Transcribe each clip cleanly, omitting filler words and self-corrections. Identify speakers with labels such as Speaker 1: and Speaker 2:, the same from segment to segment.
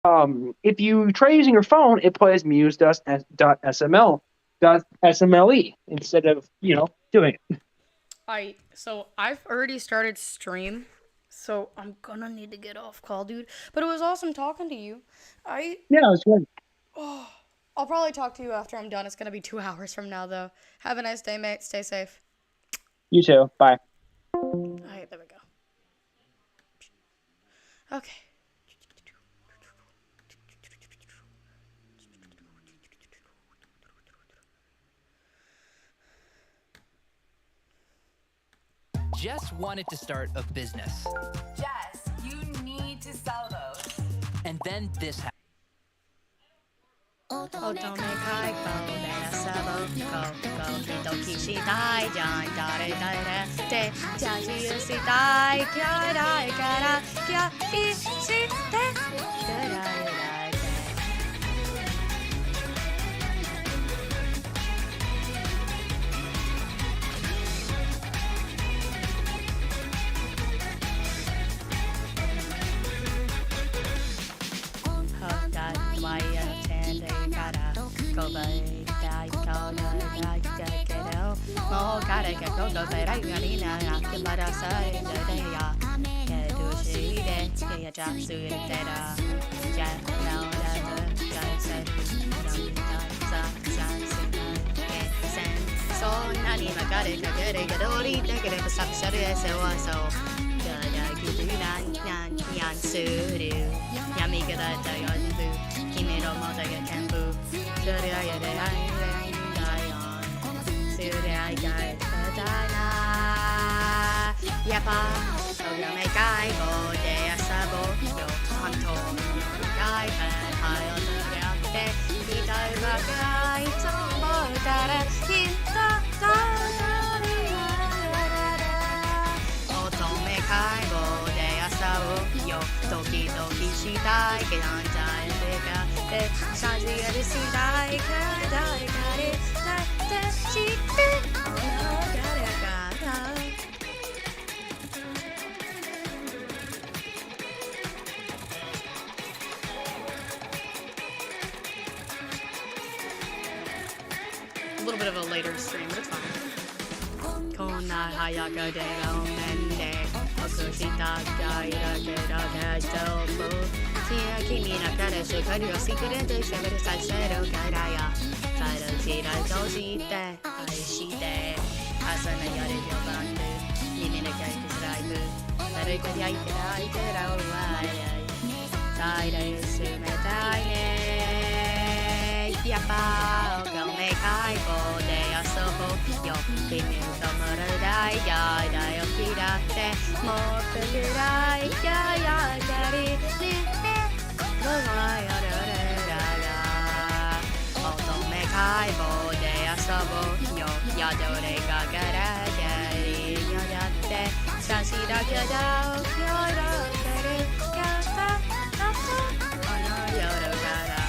Speaker 1: If you try using your phone, it plays muse.sml.smle instead of doing it.
Speaker 2: So I've already started stream, so I'm gonna need to get off call, dude. But it was awesome talking to you. I
Speaker 1: Yeah, it's good.
Speaker 2: oh, I'll probably talk to you after I'm done. It's gonna be 2 hours from now, though. Have a nice day, mate. Stay safe.
Speaker 1: You too. Bye.
Speaker 2: All right, there we go. Okay.
Speaker 3: Jess wanted to start a business.
Speaker 4: Jess, you need to sell those.
Speaker 3: And then this happened.
Speaker 2: 乙女開口で遊ぼうドキドキしたいじゃん誰誰ってジャジーしたい嫌いだいから嫌いして嫌いだいワイヤーチェンでからこばいたい顔がないだけどもう彼がここべらいがにならくまだされててやけどしでいやじゃすいてだじゃなおだとじゃせなんだささすけせんそんなに曲がりかけるがどりだけでも作者でせわそうがだきるなんやんする闇がだったよ君のもとが全部それはやであいんだよそれはやでだなやっぱそれはめかいぼで遊ぼうよ本当のかいべはよとやって期待ばかいつもたらひたたり乙女介護で遊ぶよドキドキしたいけどんじゃえてかでさじやりしたいからだいかりだって知ってこの誰かな A little bit of a later stream, but it's fine. こんな早く出る面で僕したがいだけど大丈夫君の彼氏彼をシークレットしゃべるさせるからや彼氏だとして愛して朝の夜4番で耳のキャイクスライブ誰か焼いてないけどわい大で冷たいねやっぱおめかいぼで遊ぼうよ君ともるだいやだよきだってもっとくらいややかりねどうもやるらら乙女かいぼで遊ぼうよやどれかからやりよだって差しだけどよだけるやったこの夜から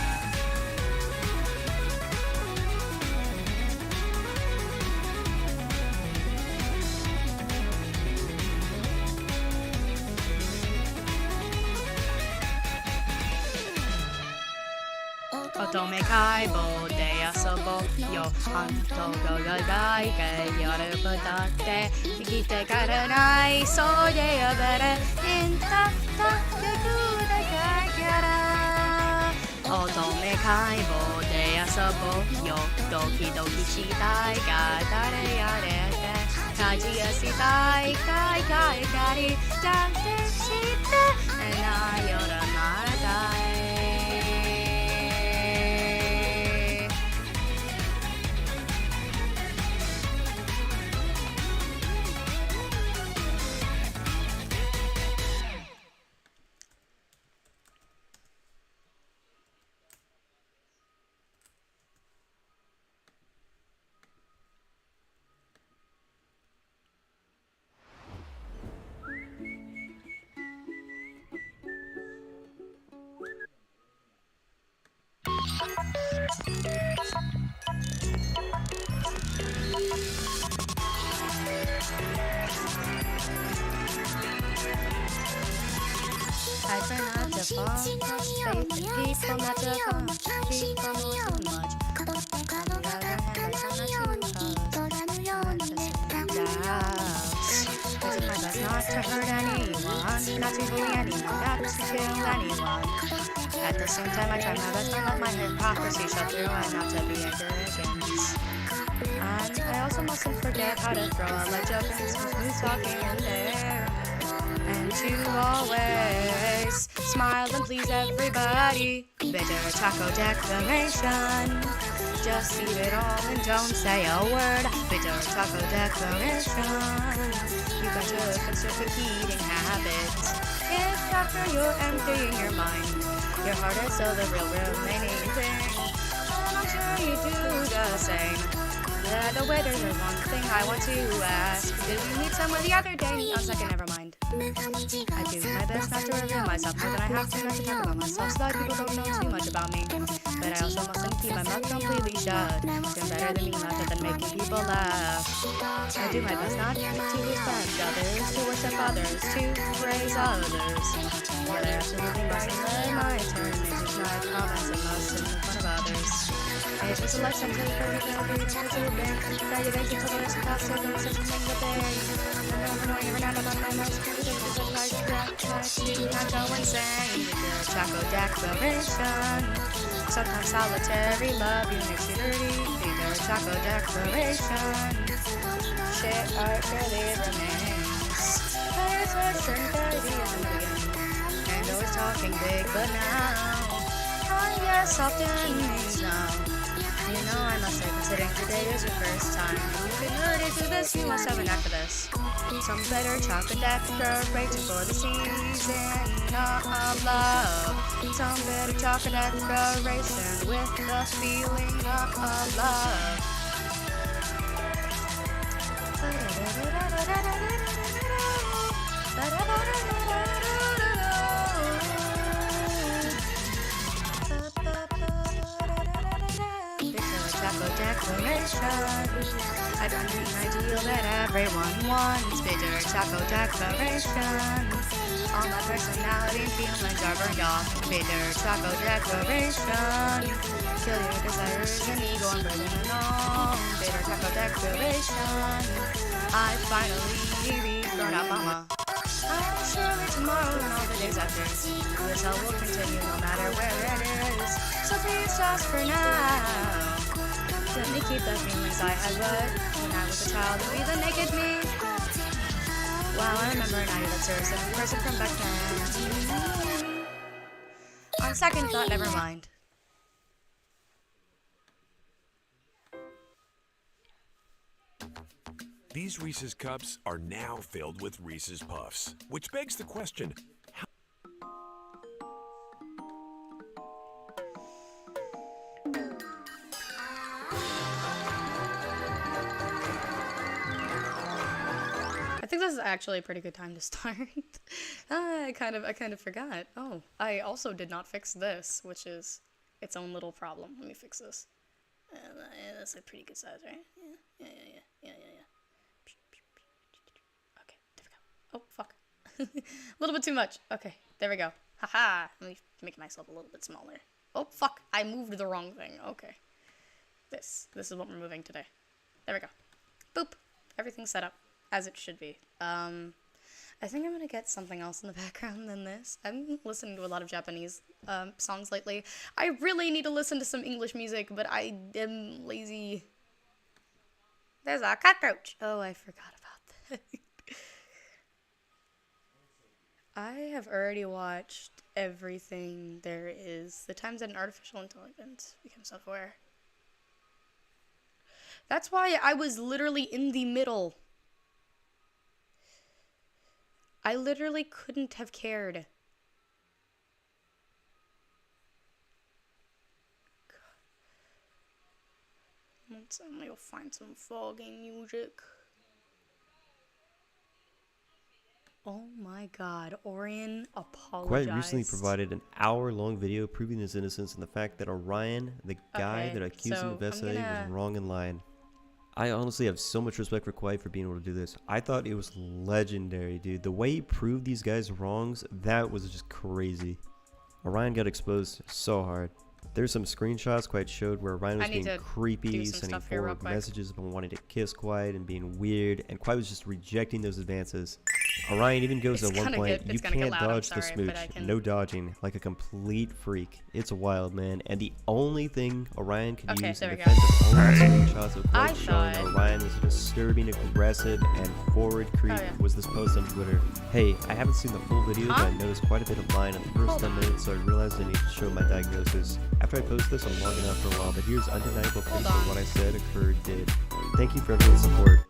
Speaker 2: 乙女解剖で遊ぼうよ本当ががいが夜ぶだって生きてからないそうで呼ばれんたたくだから乙女解剖で遊ぼうよドキドキしたいが誰やれて立ちやしたいかいかいかりだってしてな夜まだ I try not to fall faith in people, not to fall people more too much. On the other hand, I try not to cause my best not to hurt anyone, not to bully anyone, not to kill anyone. At the same time, I try my best not to let my hypocrisy show through and not to be arrogant. And I also mustn't forget how to throw a ledge up and some smooth talking in there. And to always smile and please everybody. Bitter taco declaration. Just eat it all and don't say a word. Bitter taco declaration. You got to fix your quick eating habits. If after you're emptying your mind, your heart is still the real remaining thing, and I'm sure you do the same. By the way, there's one thing I want to ask. Did you meet someone the other day? Oh, second, never mind. I do my best not to reveal myself more than I have to, not to talk about myself, so that people don't know too much about me. But I also mustn't keep my mouth completely shut. Doing better than me, laughter than making people laugh. I do my best not to respect others, to worship others, to praise others. But I absolutely mustn't let my turn into snide comments and must in front of others. It's just a lesson to the perfect ability to pursue it. Valuation to the rest of us, so don't such a thing, but they never knowing every night about my most ridiculous like that. Not go insane with your taco declaration. Sometimes solitary love you makes you dirty. Either taco declaration. Shit art barely remains. There's a certain clarity in the beginning. And always talking big, but now I guess often means no. You know, I must say, considering today is your first time, you've been nerdy to this, you must have an knack for this. Some better chocolate decoration for the season of love. Some better chocolate decoration with the feeling of love. Declaration. I don't need an ideal that everyone wants. Bitter taco declaration. All my personality and feelings are burned off. Bitter taco declaration. Kill your desires and ego and burn them along. Bitter taco declaration. I finally regrown up, mama. I'm surely tomorrow and all the days after. This hell will continue no matter where it is. So please just for now. Let me keep the feelings I had when I was a child and be the naked me. Wow, I remember now you're that serious person from back then. On second thought, never mind.
Speaker 5: These Reese's Cups are now filled with Reese's Puffs, which begs the question,
Speaker 2: I think this is actually a pretty good time to start. I kind of forgot. Oh, I also did not fix this, which is its own little problem. Let me fix this. That's a pretty good size, right? Yeah. Okay, there we go. Oh, fuck. A little bit too much. Okay, there we go. Haha. Let me make myself a little bit smaller. Oh, fuck. I moved the wrong thing. Okay. This is what we're moving today. There we go. Boop. Everything's set up. As it should be. I think I'm gonna get something else in the background than this. I've been listening to a lot of Japanese songs lately. I really need to listen to some English music, but I am lazy. There's a cockroach. Oh, I forgot about that. I have already watched everything there is. The times that an artificial intelligence becomes self-aware. That's why I was literally in the middle. I literally couldn't have cared. Let's go find some foggy music. Oh my god, Orion apologized.
Speaker 6: Quite recently provided an hour-long video proving his innocence and the fact that Orion, the guy that accused him of SA, was wrong and lying. I honestly have so much respect for Quiet for being able to do this. I thought it was legendary, dude. The way he proved these guys wrongs, that was just crazy. Orion got exposed so hard. There's some screenshots Quiet showed where Orion was
Speaker 2: I need
Speaker 6: being
Speaker 2: to
Speaker 6: creepy,
Speaker 2: do some
Speaker 6: sending
Speaker 2: stuff here real
Speaker 6: forward
Speaker 2: quick.
Speaker 6: messages about wanting to kiss Quiet and being weird, and Quiet was just rejecting those advances. Orion even goes
Speaker 2: It's
Speaker 6: at one
Speaker 2: gonna
Speaker 6: point,
Speaker 2: get-
Speaker 6: you
Speaker 2: it's gonna get
Speaker 6: can't
Speaker 2: loud, I'm
Speaker 6: dodge the
Speaker 2: sorry, but
Speaker 6: smooch,
Speaker 2: I can-
Speaker 6: no dodging, like a complete freak. It's wild, man. And the only thing Orion could
Speaker 2: Okay,
Speaker 6: use in
Speaker 2: there we
Speaker 6: defense
Speaker 2: go.
Speaker 6: of all the screenshots of
Speaker 2: I
Speaker 6: Quiet showing
Speaker 2: thought-
Speaker 6: Orion was a disturbing, aggressive, and forward creep
Speaker 2: yeah.
Speaker 6: was this post on Twitter. Hey, I haven't seen the full video, but
Speaker 2: Huh?
Speaker 6: I noticed quite a bit of lying in the first
Speaker 2: Hold
Speaker 6: 10
Speaker 2: on.
Speaker 6: minutes, so I realized I need to show my diagnosis. After I post this, I'm logging out for a while, but here's undeniable proof
Speaker 2: on.
Speaker 6: of what I said occurred did. Thank you for everyone's support.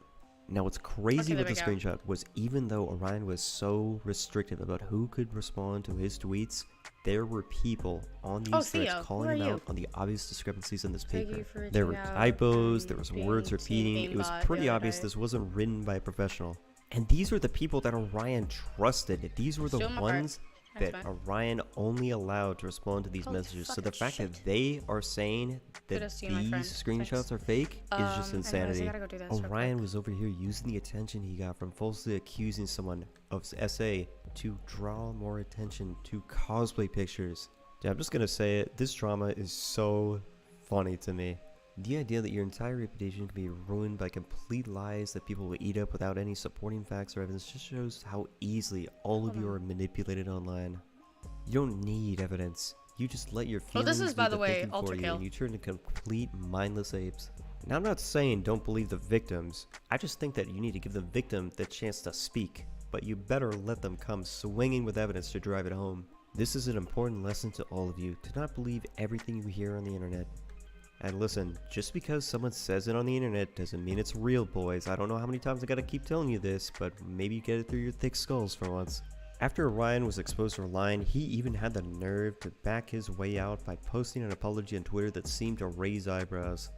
Speaker 6: Now what's crazy
Speaker 2: Okay, there
Speaker 6: with the
Speaker 2: we go.
Speaker 6: screenshot was even though Orion was so restrictive about who could respond to his tweets, there were people on these
Speaker 2: Oh,
Speaker 6: threads
Speaker 2: Theo, who
Speaker 6: calling
Speaker 2: are
Speaker 6: him
Speaker 2: you?
Speaker 6: out on the obvious discrepancies in this
Speaker 2: Thank you
Speaker 6: paper.
Speaker 2: for
Speaker 6: There
Speaker 2: reaching
Speaker 6: were
Speaker 2: out
Speaker 6: typos,
Speaker 2: and
Speaker 6: there was
Speaker 2: being
Speaker 6: words
Speaker 2: team
Speaker 6: repeating, it was
Speaker 2: aimbot
Speaker 6: pretty
Speaker 2: the other
Speaker 6: obvious
Speaker 2: day.
Speaker 6: this wasn't written by a professional. And these were the people that Orion trusted. These were the
Speaker 2: Show 'em apart.
Speaker 6: ones
Speaker 2: That's
Speaker 6: that
Speaker 2: fine.
Speaker 6: Orion only allowed to respond to these
Speaker 2: Holy
Speaker 6: messages. So
Speaker 2: fucking
Speaker 6: the fact
Speaker 2: shit.
Speaker 6: that they are saying that
Speaker 2: Kudos to you, my
Speaker 6: these
Speaker 2: friend.
Speaker 6: screenshots
Speaker 2: Thanks.
Speaker 6: are fake is just
Speaker 2: Anyways, I
Speaker 6: insanity.
Speaker 2: gotta go do this real
Speaker 6: Orion
Speaker 2: quick.
Speaker 6: was over here using the attention he got from falsely accusing someone of SA to draw more attention to cosplay pictures. Yeah, I'm just gonna say it. This drama is so funny to me. The idea that your entire reputation can be ruined by complete lies that people will eat up without any supporting facts or evidence just shows how easily all of you are manipulated online. You don't need evidence. You just let your
Speaker 2: Oh,
Speaker 6: feelings
Speaker 2: this is,
Speaker 6: do
Speaker 2: by the way,
Speaker 6: thinking for
Speaker 2: Ultra
Speaker 6: you,
Speaker 2: Kill.
Speaker 6: and you turn into complete mindless apes. Now, I'm not saying don't believe the victims. I just think that you need to give the victim the chance to speak, but you better let them come swinging with evidence to drive it home. This is an important lesson to all of you, to not believe everything you hear on the internet. And listen, just because someone says it on the internet doesn't mean it's real, boys. I don't know how many times I gotta keep telling you this, but maybe you get it through your thick skulls for once. After Orion was exposed for lying, he even had the nerve to back his way out by posting an apology on Twitter that seemed to raise eyebrows.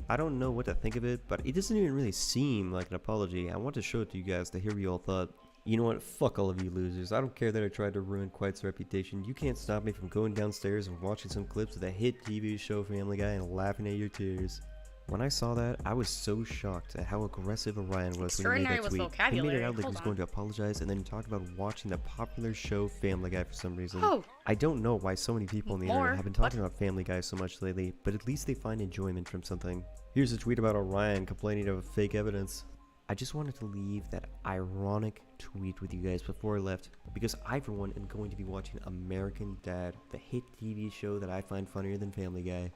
Speaker 6: I don't know what to think of it, but it doesn't even really seem like an apology. I want to show it to you guys to hear what you all thought. You know what? Fuck all of you losers. I don't care that I tried to ruin Quiet's reputation. You can't stop me from going downstairs and watching some clips of the hit TV show Family Guy and laughing at your tears. When I saw that, I was so shocked at how aggressive Orion was when he made
Speaker 2: Extraordinary
Speaker 6: that
Speaker 2: with
Speaker 6: tweet. He made
Speaker 2: vocabulary.
Speaker 6: it out like he
Speaker 2: Hold
Speaker 6: was
Speaker 2: on.
Speaker 6: going to apologize and then talked about watching the popular show Family Guy for some reason.
Speaker 2: Oh.
Speaker 6: I don't know why so many people on the
Speaker 2: More?
Speaker 6: internet have been talking about Family Guy so much lately, but at least they find enjoyment from something. Here's a tweet about Orion complaining of fake evidence. I just wanted to leave that ironic tweet with you guys before I left, because I, for one, am going to be watching American Dad, the hit TV show that I find funnier than Family Guy.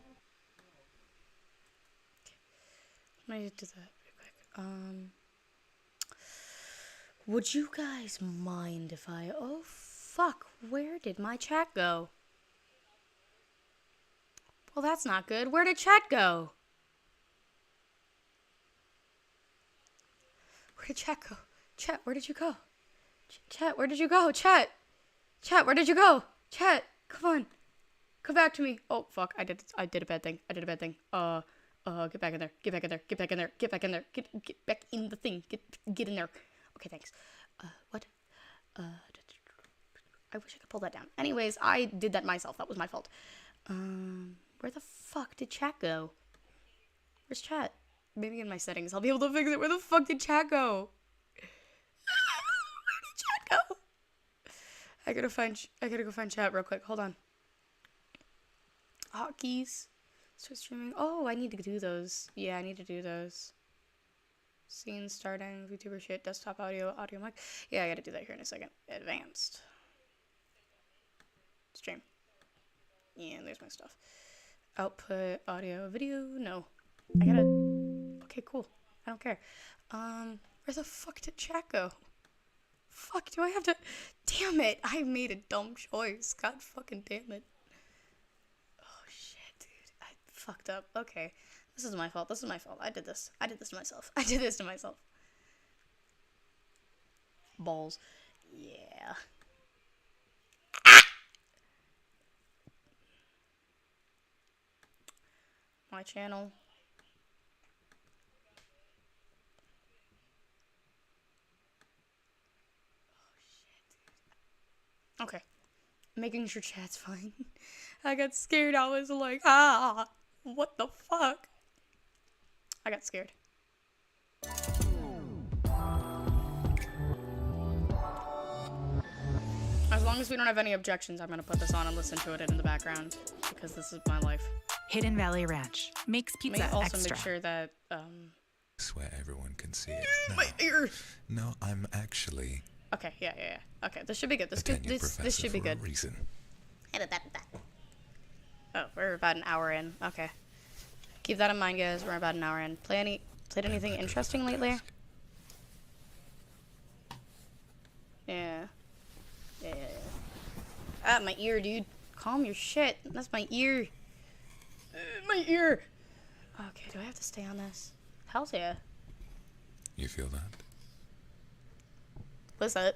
Speaker 2: Let me do that real quick. Would you guys mind if I... Oh, fuck. Where did my chat go? Well, that's not good. Where did chat go? Where did chat go? Chat, where did you go? Chat, where did you go? Chat! Chat, where did you go? Chat, come on. Come back to me. Oh, fuck. I did a bad thing. Get back in there. Get back in there. Get back in there. Get back in there. Get back in the thing. Get in there. Okay, thanks. What? I wish I could pull that down. Anyways, I did that myself. That was my fault. Where the fuck did chat go? Where's chat? Maybe in my settings I'll be able to fix it. Where the fuck did chat go? Where did chat go? I gotta go find chat real quick. Hold on. Hotkeys. Start streaming. Oh, I need to do those. Yeah, I need to do those. Scene starting, VTuber shit, desktop audio, audio mic. Yeah, I gotta do that here in a second. Advanced. Stream. Yeah, there's my stuff. Output, audio, video. No. I gotta... Okay, cool. I don't care. Where the fuck did chat go? Fuck, do I have to... Damn it! I made a dumb choice. God fucking damn it. Oh, shit, dude. I fucked up. Okay. This is my fault. I did this to myself. Balls. Yeah. My channel. Okay. Making sure chat's fine. I got scared. I was like, what the fuck? I got scared. As long as we don't have any objections, I'm gonna put this on and listen to it in the background because this is my life.
Speaker 7: Hidden Valley Ranch makes pizza
Speaker 2: also
Speaker 7: extra.
Speaker 2: make sure that
Speaker 8: Swear everyone can see it.
Speaker 2: my ear.
Speaker 8: No, I'm actually
Speaker 2: Okay, yeah. Okay, this should be good.
Speaker 8: a tenured professor
Speaker 2: This should be
Speaker 8: for
Speaker 2: good.
Speaker 8: a reason.
Speaker 2: Oh, we're about an hour in. Okay. Keep that in mind, guys. We're about an hour in. Played anything interesting lately? Yeah. Ah, my ear, dude. Calm your shit. That's my ear. My ear. Okay, do I have to stay on this? Hell's yeah.
Speaker 8: You feel that?
Speaker 2: What's that?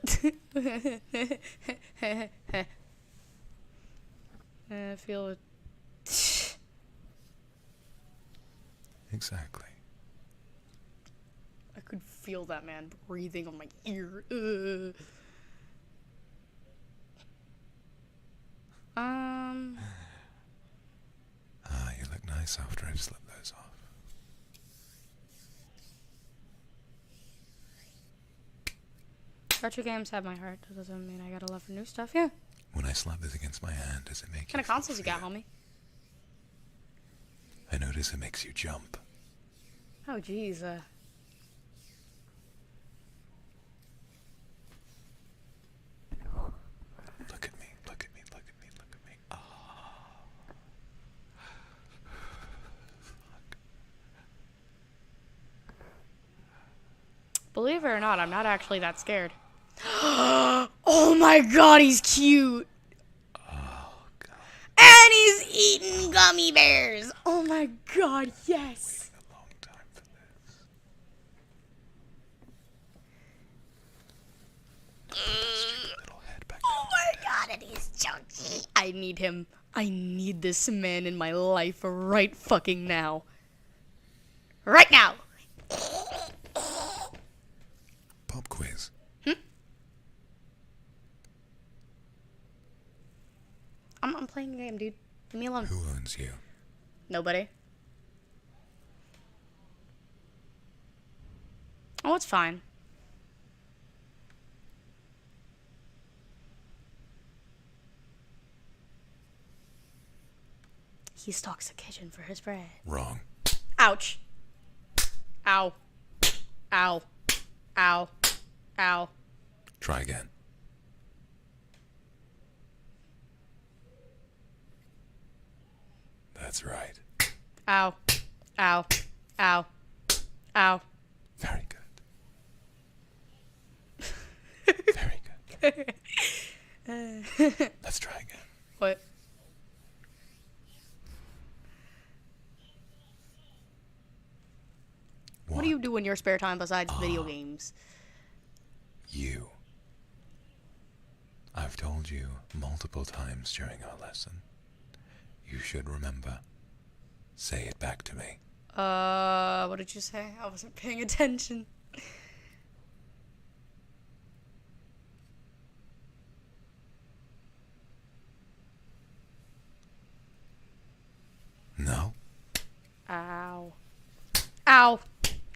Speaker 2: I feel it.
Speaker 8: Exactly.
Speaker 2: I could feel that man breathing on my ear.
Speaker 8: You look nice after I've slipped those off.
Speaker 2: Retro games have my heart. That doesn't mean I got a love for new stuff. Yeah.
Speaker 8: When I slap this against my hand, does it make
Speaker 2: What kind of consoles you got, homie?
Speaker 8: I notice it makes you jump.
Speaker 2: Oh, jeez.
Speaker 8: Look at me, look at me, look at me, look at me. Oh. Fuck.
Speaker 2: Believe it or not, I'm not actually that scared. Oh my god, he's cute!
Speaker 8: Oh, God.
Speaker 2: And he's eating gummy bears! Oh my god, yes!
Speaker 8: A long time for this. Put that stupid little head back
Speaker 2: Oh
Speaker 8: down.
Speaker 2: my god, and he's chunky! I need him. I need this man in my life right fucking now. Right now!
Speaker 8: Pop quiz.
Speaker 2: I'm playing a game, dude. Leave me alone.
Speaker 8: Who owns you?
Speaker 2: Nobody. Oh, it's fine. He stalks a kitchen for his bread.
Speaker 8: Wrong.
Speaker 2: Ouch. Ow. Ow. Ow. Ow.
Speaker 8: Try again. That's right.
Speaker 2: Ow. Ow. Ow. Ow.
Speaker 8: Very good. Very good. Let's try again.
Speaker 2: What? What do you do in your spare time besides video games?
Speaker 8: You. I've told you multiple times during our lesson. You should remember. Say it back to me.
Speaker 2: What did you say? I wasn't paying attention.
Speaker 8: No?
Speaker 2: Ow. Ow.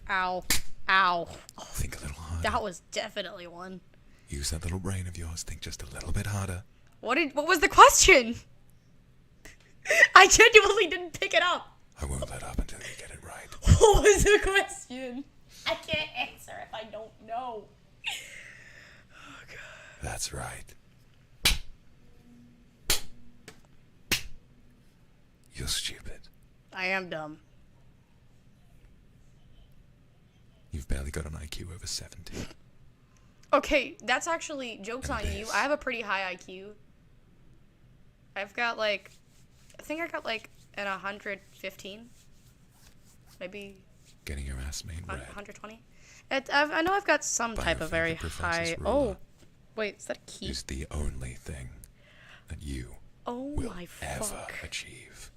Speaker 2: Ow. Ow.
Speaker 8: Think a little harder.
Speaker 2: That was definitely one.
Speaker 8: Use that little brain of yours. Think just a little bit harder.
Speaker 2: What was the question? I genuinely didn't pick it up.
Speaker 8: I won't let up until you get it right.
Speaker 2: What was the question? I can't answer if I don't know. Oh, God.
Speaker 8: That's right. You're stupid.
Speaker 2: I am dumb.
Speaker 8: You've barely got an IQ over 70.
Speaker 2: Okay, that's actually, joke's
Speaker 8: And
Speaker 2: on you.
Speaker 8: this.
Speaker 2: I have a pretty high IQ. I've got like, I think I got like an 115. Maybe
Speaker 8: Getting your ass made red.
Speaker 2: 120. I know I've got some
Speaker 8: By
Speaker 2: type
Speaker 8: your
Speaker 2: of very
Speaker 8: favorite professor's
Speaker 2: high.
Speaker 8: ruler.
Speaker 2: Oh, wait, is that a key?
Speaker 8: Is the only thing that you
Speaker 2: Oh
Speaker 8: will
Speaker 2: my
Speaker 8: ever
Speaker 2: fuck.
Speaker 8: achieve.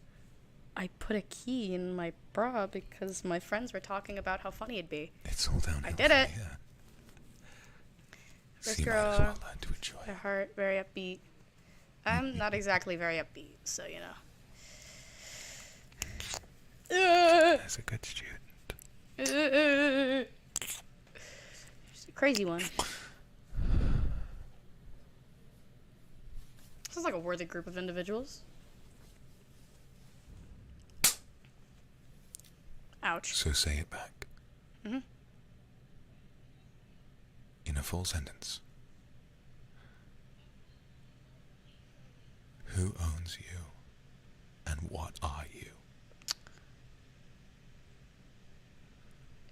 Speaker 2: I put a key in my bra because my friends were talking about how funny it'd be.
Speaker 8: It's all downhill
Speaker 2: I did
Speaker 8: from
Speaker 2: it.
Speaker 8: here.
Speaker 2: This
Speaker 8: So you might as
Speaker 2: girl-
Speaker 8: well learn to enjoy
Speaker 2: Her
Speaker 8: it.
Speaker 2: heart very upbeat. I'm not exactly very upbeat, so you know.
Speaker 8: As a good student.
Speaker 2: crazy one. Sounds like a worthy group of individuals. Ouch.
Speaker 8: So say it back.
Speaker 2: Mm-hmm.
Speaker 8: In a full sentence. Who owns you? And what are you?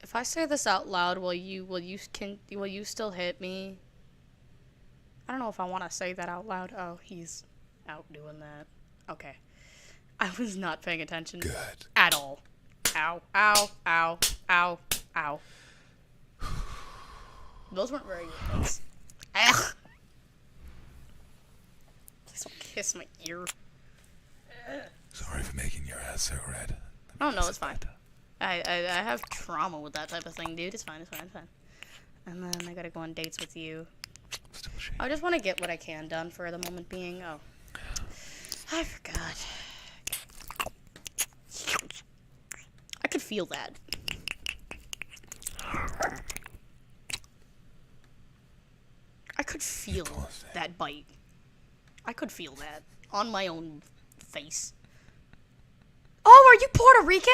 Speaker 2: If I say this out loud, will you still hit me? I don't know if I want to say that out loud. Oh, he's out doing that. Okay. I was not paying attention.
Speaker 8: Good.
Speaker 2: At all. Ow, ow, ow, ow, ow. Those weren't very good ones. Ugh. Please don't kiss my ear.
Speaker 8: Sorry for making your ass so red.
Speaker 2: Oh no, it's fine. I have trauma with that type of thing, dude. It's fine, it's fine, it's fine. And then I gotta go on dates with you.
Speaker 8: Still shame.
Speaker 2: I just want to get what I can done for the moment being. Oh. I forgot. I could feel that. I could feel that bite. I could feel that on my own face. Oh, are you Puerto Rican?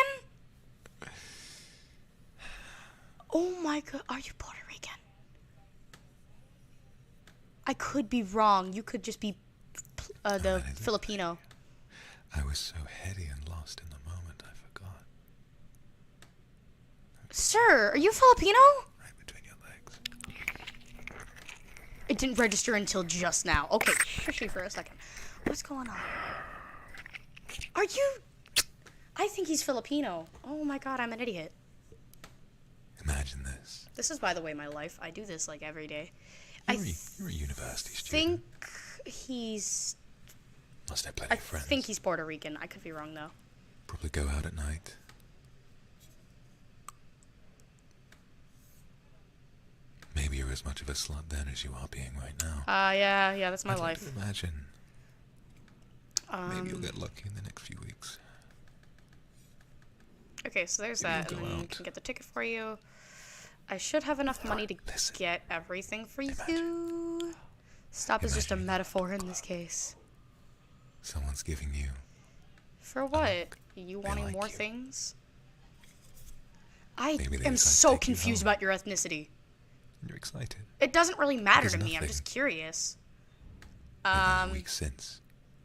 Speaker 2: Oh my god, are you Puerto Rican? I could be wrong. You could just be the Filipino.
Speaker 8: I was so heady and lost in the moment, I forgot.
Speaker 2: Sir, are you Filipino?
Speaker 8: Right between your legs.
Speaker 2: It didn't register until just now. Okay, shush for a second. What's going on? Are you... I think he's Filipino. Oh my god, I'm an idiot.
Speaker 8: Imagine this.
Speaker 2: This is, by the way, my life. I do this, like, every day.
Speaker 8: You're a university student.
Speaker 2: think he's...
Speaker 8: Must have plenty
Speaker 2: I
Speaker 8: of friends.
Speaker 2: think he's Puerto Rican. I could be wrong, though.
Speaker 8: Probably go out at night. Maybe you're as much of a slut then as you are being right now.
Speaker 2: Yeah, that's my
Speaker 8: I'd like
Speaker 2: life.
Speaker 8: to imagine. Maybe you'll get lucky in the next few weeks.
Speaker 2: Okay, so there's
Speaker 8: Maybe
Speaker 2: that,
Speaker 8: you'll
Speaker 2: and
Speaker 8: go
Speaker 2: then we
Speaker 8: out.
Speaker 2: can get the ticket for you. I should have enough money to
Speaker 8: Listen.
Speaker 2: get everything for you. Stop is just a
Speaker 8: Imagine.
Speaker 2: metaphor in this case.
Speaker 8: Someone's giving you.
Speaker 2: For what? You wanting
Speaker 8: like
Speaker 2: more
Speaker 8: you.
Speaker 2: things? I
Speaker 8: Maybe they
Speaker 2: am
Speaker 8: decide to
Speaker 2: so
Speaker 8: take you
Speaker 2: confused
Speaker 8: home.
Speaker 2: about your ethnicity.
Speaker 8: You're excited.
Speaker 2: It doesn't really matter
Speaker 8: Because
Speaker 2: to me. I'm
Speaker 8: nothing
Speaker 2: just curious.
Speaker 8: In the weeks since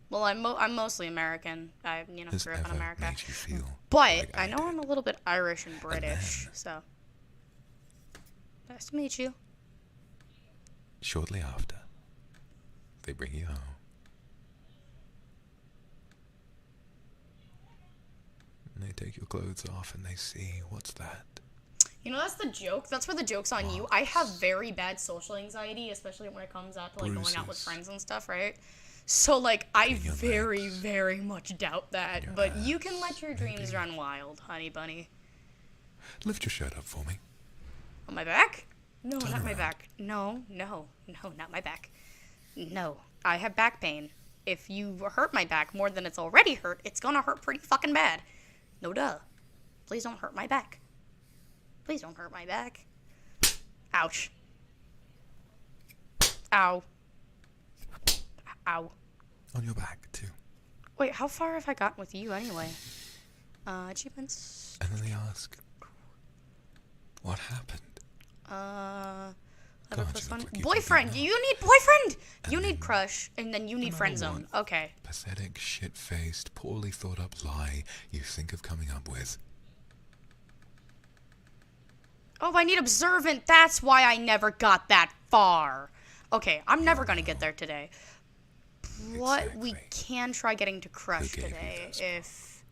Speaker 2: Well, I'm mostly American. I
Speaker 8: has
Speaker 2: grew up in
Speaker 8: ever
Speaker 2: America.
Speaker 8: made you feel
Speaker 2: But
Speaker 8: like
Speaker 2: I know
Speaker 8: did.
Speaker 2: I'm a little bit Irish and British,
Speaker 8: then-
Speaker 2: so nice to meet you.
Speaker 8: Shortly after, they bring you home. And they take your clothes off and they see, what's that?
Speaker 2: You know, that's the joke. That's where the joke's on you. I have very bad social anxiety, especially when it comes out to like going out with
Speaker 8: Bruises.
Speaker 2: friends and stuff, right? So like, I
Speaker 8: In your
Speaker 2: very,
Speaker 8: legs.
Speaker 2: very much doubt that.
Speaker 8: Your
Speaker 2: But you
Speaker 8: ass,
Speaker 2: can let your dreams
Speaker 8: maybe.
Speaker 2: run wild, honey bunny.
Speaker 8: Lift your shirt up for me.
Speaker 2: On my back? No,
Speaker 8: Turn
Speaker 2: not my
Speaker 8: around.
Speaker 2: back. No, not my back. No, I have back pain. If you hurt my back more than it's already hurt, it's gonna hurt pretty fucking bad. No duh. Please don't hurt my back. Please don't hurt my back. Ouch. Ow. Ow.
Speaker 8: On your back, too.
Speaker 2: Wait, how far have I gotten with you anyway? Achievements.
Speaker 8: And then they ask, what happened?
Speaker 2: Level
Speaker 8: God,
Speaker 2: plus
Speaker 8: you
Speaker 2: one.
Speaker 8: look like you've been
Speaker 2: Boyfriend!
Speaker 8: beaten
Speaker 2: You need boyfriend! You
Speaker 8: And
Speaker 2: need
Speaker 8: then
Speaker 2: crush, and then you need
Speaker 8: another
Speaker 2: friend zone.
Speaker 8: one.
Speaker 2: Okay.
Speaker 8: Pathetic, shit-faced, poorly thought-up lie you think of coming up with.
Speaker 2: Oh, I need observant. That's why I never got that far. Okay, I'm never gonna get there today. What we
Speaker 8: Exactly.
Speaker 2: can try getting to crush
Speaker 8: gave you
Speaker 2: today
Speaker 8: those
Speaker 2: if...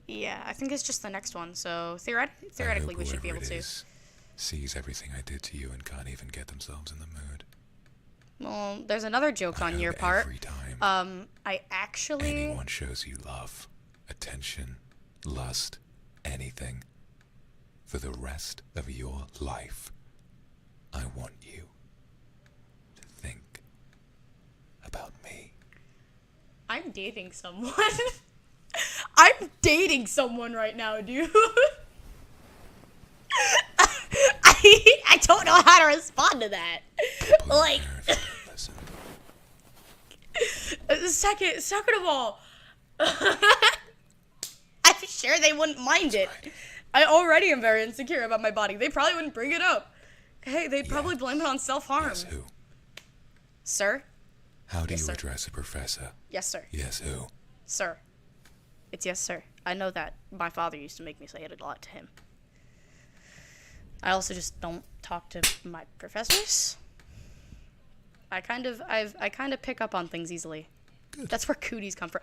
Speaker 2: Yeah, I think it's just the next one, so theoretically
Speaker 8: I hope
Speaker 2: we should be able
Speaker 8: whoever it
Speaker 2: to.
Speaker 8: is sees everything I did to you and can't even get themselves in the mood.
Speaker 2: Well, there's another joke
Speaker 8: I
Speaker 2: on your
Speaker 8: hope
Speaker 2: part.
Speaker 8: every time
Speaker 2: I actually...
Speaker 8: anyone shows you love, attention, lust, anything, for the rest of your life, I want you to think about me.
Speaker 2: I'm dating someone. I'm dating someone right now, dude. I I don't know how to respond to that. Like,
Speaker 8: Listen.
Speaker 2: second of all, I'm sure they wouldn't mind it. I already am very insecure about my body. They probably wouldn't bring it up. Hey, they'd probably blame it on self-harm.
Speaker 8: Yes, who?
Speaker 2: Sir?
Speaker 8: How do
Speaker 2: Yes,
Speaker 8: you
Speaker 2: sir.
Speaker 8: address a professor?
Speaker 2: Yes, sir.
Speaker 8: Yes, who?
Speaker 2: Sir. It's yes, sir. I know that. My father used to make me say it a lot to him. I also just don't talk to my professors. I kind of pick up on things easily.
Speaker 8: Good.
Speaker 2: That's where cooties come from.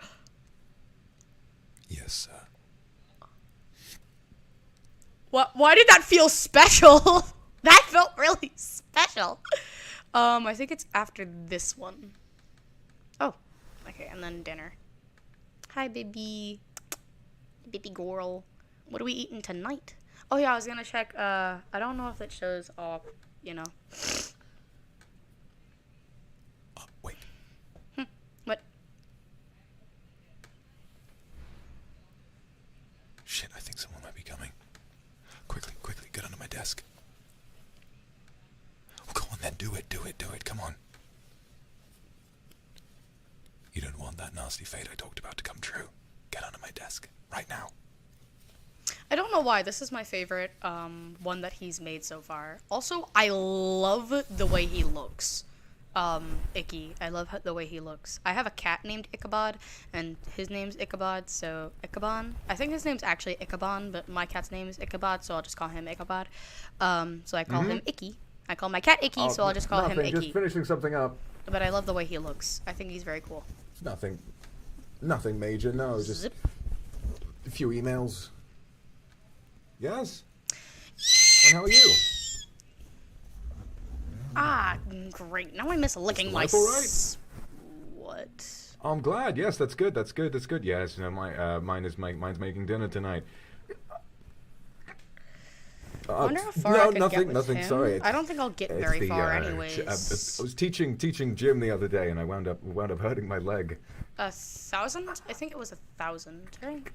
Speaker 8: Yes, sir.
Speaker 2: What? Why did that feel special? That felt really special. I think it's after this one. Oh, okay, and then dinner. Hi, baby. Baby girl. What are we eating tonight? Oh yeah, I was gonna check. I don't know if it shows all. You know.
Speaker 8: Wait.
Speaker 2: What?
Speaker 8: Shit, I think someone might be coming. Quickly, quickly, get under my desk. Oh, go on then, do it. Come on. You don't want that nasty fate I talked about to come true. Get under my desk, right now.
Speaker 2: I don't know why. This is my favorite one that he's made so far. Also, I love the way he looks. Icky. I love the way he looks. I have a cat named Ichabod, and his name's Ichabod, so Ichabod. I think his name's actually Ichabod, but my cat's name is Ichabod, so I'll just call him Ichabod. So I call him Icky. I call my cat Icky, so I'll just call him Icky.
Speaker 9: Just finishing something up.
Speaker 2: But I love the way he looks. I think he's very cool.
Speaker 9: Nothing major. No, just
Speaker 2: Zip.
Speaker 9: a few emails. Yes. And how are you?
Speaker 2: Ah, great. Now I miss licking my
Speaker 9: life all right?
Speaker 2: What?
Speaker 9: I'm glad. Yes, that's good. Yes, mine's making dinner tonight.
Speaker 2: I wonder how far I could get with
Speaker 9: nothing.
Speaker 2: him.
Speaker 9: Sorry,
Speaker 2: I don't think I'll get very far anyways.
Speaker 9: I was teaching gym the other day, and I wound up hurting my leg.
Speaker 2: 1,000? I think it was 1,000, right?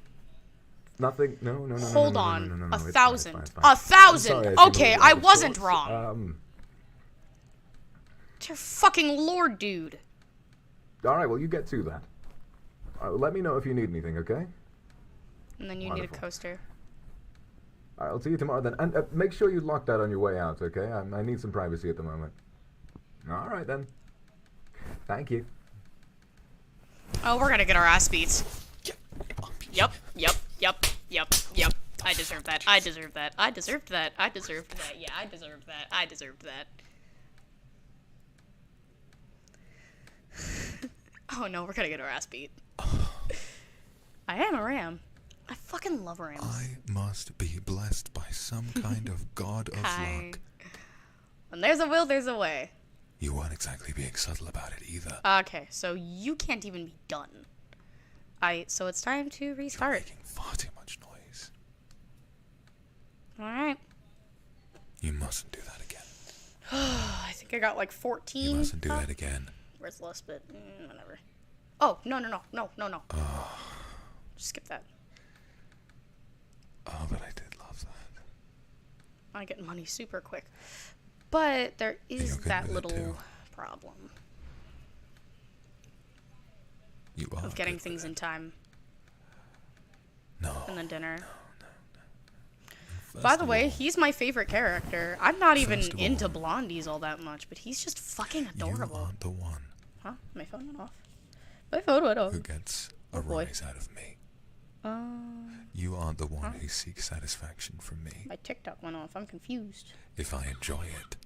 Speaker 9: Nothing. No.
Speaker 2: Hold on.
Speaker 9: No,
Speaker 2: 1,000.
Speaker 9: it's fine.
Speaker 2: 1,000!
Speaker 9: Sorry, I seem a
Speaker 2: Okay,
Speaker 9: little
Speaker 2: I
Speaker 9: out of
Speaker 2: wasn't
Speaker 9: sorts.
Speaker 2: wrong. Dear fucking lord, dude.
Speaker 9: All right. Well, you get to that. Let me know if you need anything. Okay.
Speaker 2: And then you need a coaster.
Speaker 9: All right, I'll see you tomorrow then. And make sure you lock that on your way out, okay? I need some privacy at the moment. All right, then. Thank you.
Speaker 2: Oh, we're gonna get our ass beat. Yep. I deserve that. Yeah, I deserved that. I deserved that. Oh no, we're gonna get our ass beat. I am a ram. I fucking love rams.
Speaker 8: I must be blessed by some kind of god of luck.
Speaker 2: When there's a will, there's a way.
Speaker 8: You weren't exactly being subtle about it either.
Speaker 2: Okay, so you can't even be done. So it's time to
Speaker 8: You're
Speaker 2: restart.
Speaker 8: making far too much noise.
Speaker 2: Alright.
Speaker 8: You mustn't do that again.
Speaker 2: I think I got like 14.
Speaker 8: You mustn't do that again.
Speaker 2: Where's the last bit? Whatever. Oh, no. Just skip that.
Speaker 8: Oh, but I did love that.
Speaker 2: I get money super quick. But there is
Speaker 8: you're good
Speaker 2: that
Speaker 8: with it,
Speaker 2: little
Speaker 8: too.
Speaker 2: problem
Speaker 8: You are
Speaker 2: of getting
Speaker 8: good
Speaker 2: things
Speaker 8: with
Speaker 2: in time.
Speaker 8: No.
Speaker 2: And then dinner.
Speaker 8: First
Speaker 2: By the
Speaker 8: of
Speaker 2: way,
Speaker 8: all,
Speaker 2: he's my favorite character. I'm not even
Speaker 8: First of
Speaker 2: into
Speaker 8: all,
Speaker 2: blondies all that much, but he's just fucking
Speaker 8: you
Speaker 2: adorable.
Speaker 8: aren't the one
Speaker 2: Huh? My phone went off. My phone went off.
Speaker 8: who gets a
Speaker 2: Oh, boy.
Speaker 8: rise out of me. You aren't the one who seeks satisfaction from me.
Speaker 2: My TikTok went off. I'm confused.
Speaker 8: If I enjoy it,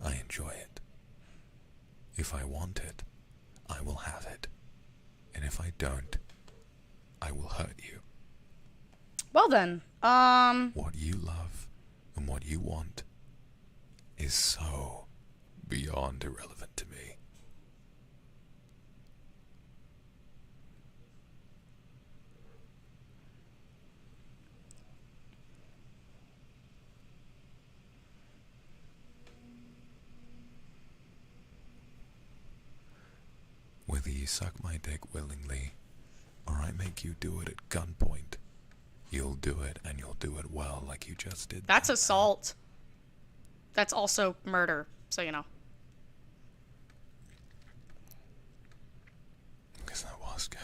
Speaker 8: I enjoy it. If I want it, I will have it. And if I don't, I will hurt you.
Speaker 2: Well then,
Speaker 8: What you love and what you want is so beyond irrelevant to me. Whether you suck my dick willingly, or I make you do it at gunpoint, you'll do it, and you'll do it well like you just did.
Speaker 2: that's assault. That's also murder, so you know.
Speaker 8: Because that was good.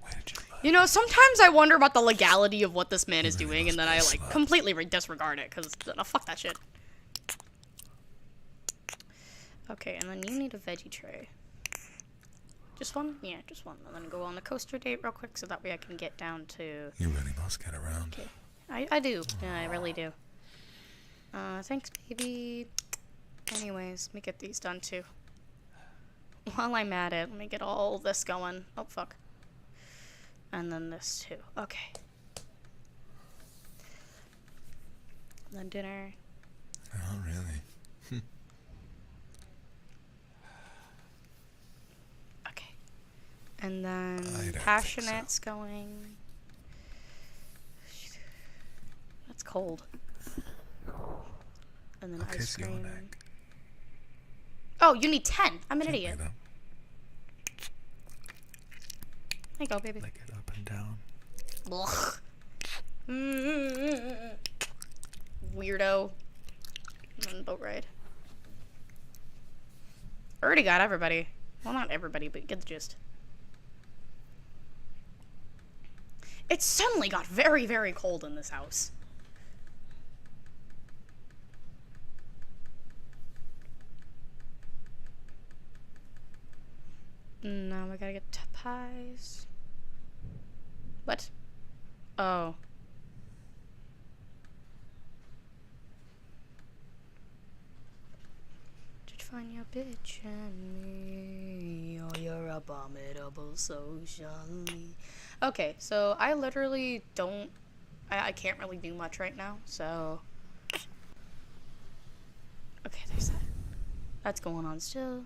Speaker 8: Where did you learn?
Speaker 2: You know, sometimes I wonder about the legality of what this man is doing, and then I, like, completely disregard it, because, fuck that shit. Okay, and then you need a veggie tray. Just one? Yeah, just one. And then go on the coaster date real quick, so that way I can get down to...
Speaker 8: You really must get around.
Speaker 2: Okay. I do. Yeah, I really do. Thanks, baby. Anyways, let me get these done, too. While I'm at it, let me get all this going. Oh, fuck. And then this, too. Okay. And then dinner.
Speaker 8: Oh, really?
Speaker 2: Okay. And then
Speaker 8: I don't think
Speaker 2: Passionate's going. That's cold. And then
Speaker 8: I'll
Speaker 2: ice
Speaker 8: kiss your
Speaker 2: cream.
Speaker 8: neck.
Speaker 2: Oh, you need 10. I'm an
Speaker 8: Gently,
Speaker 2: idiot.
Speaker 8: though.
Speaker 2: There you go, baby.
Speaker 8: Lick it up and down.
Speaker 2: Ugh. Weirdo. On boat ride. Already got everybody. Well, not everybody, but you get the gist. It suddenly got very, very cold in this house. Now we gotta get pies. What? Oh. Did find your bitch and me. Oh, you're abominable socially. Okay, so I literally don't. I can't really do much right now, so. Okay, there's that. That's going on still.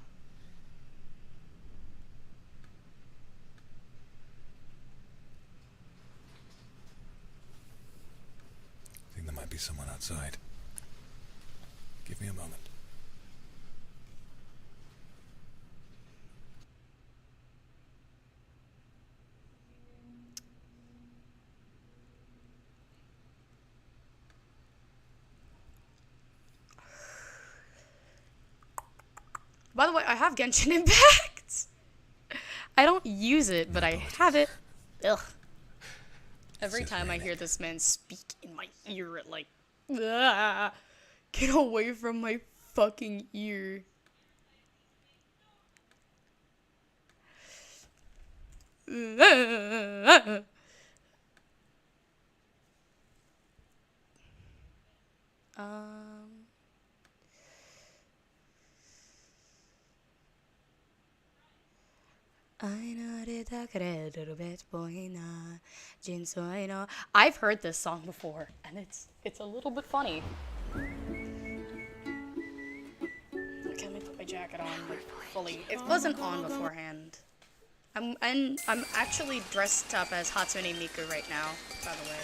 Speaker 8: I think there might be someone outside. Give me a moment.
Speaker 2: By the way, I have Genshin Impact. I don't use it, but I have it. Ugh. Every time I hear this man speak in my ear, it like, ah, get away from my fucking ear. I've heard this song before, and it's a little bit funny. Okay, let me put my jacket on like fully. It wasn't on beforehand. I'm actually dressed up as Hatsune Miku right now, by the way.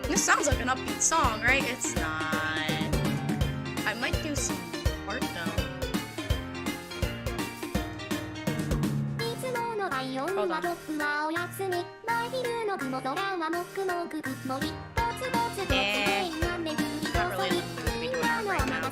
Speaker 2: This sounds like an upbeat song, right? It's not. I might do some art though. Hold on. Not really in the mood to be doing art right now.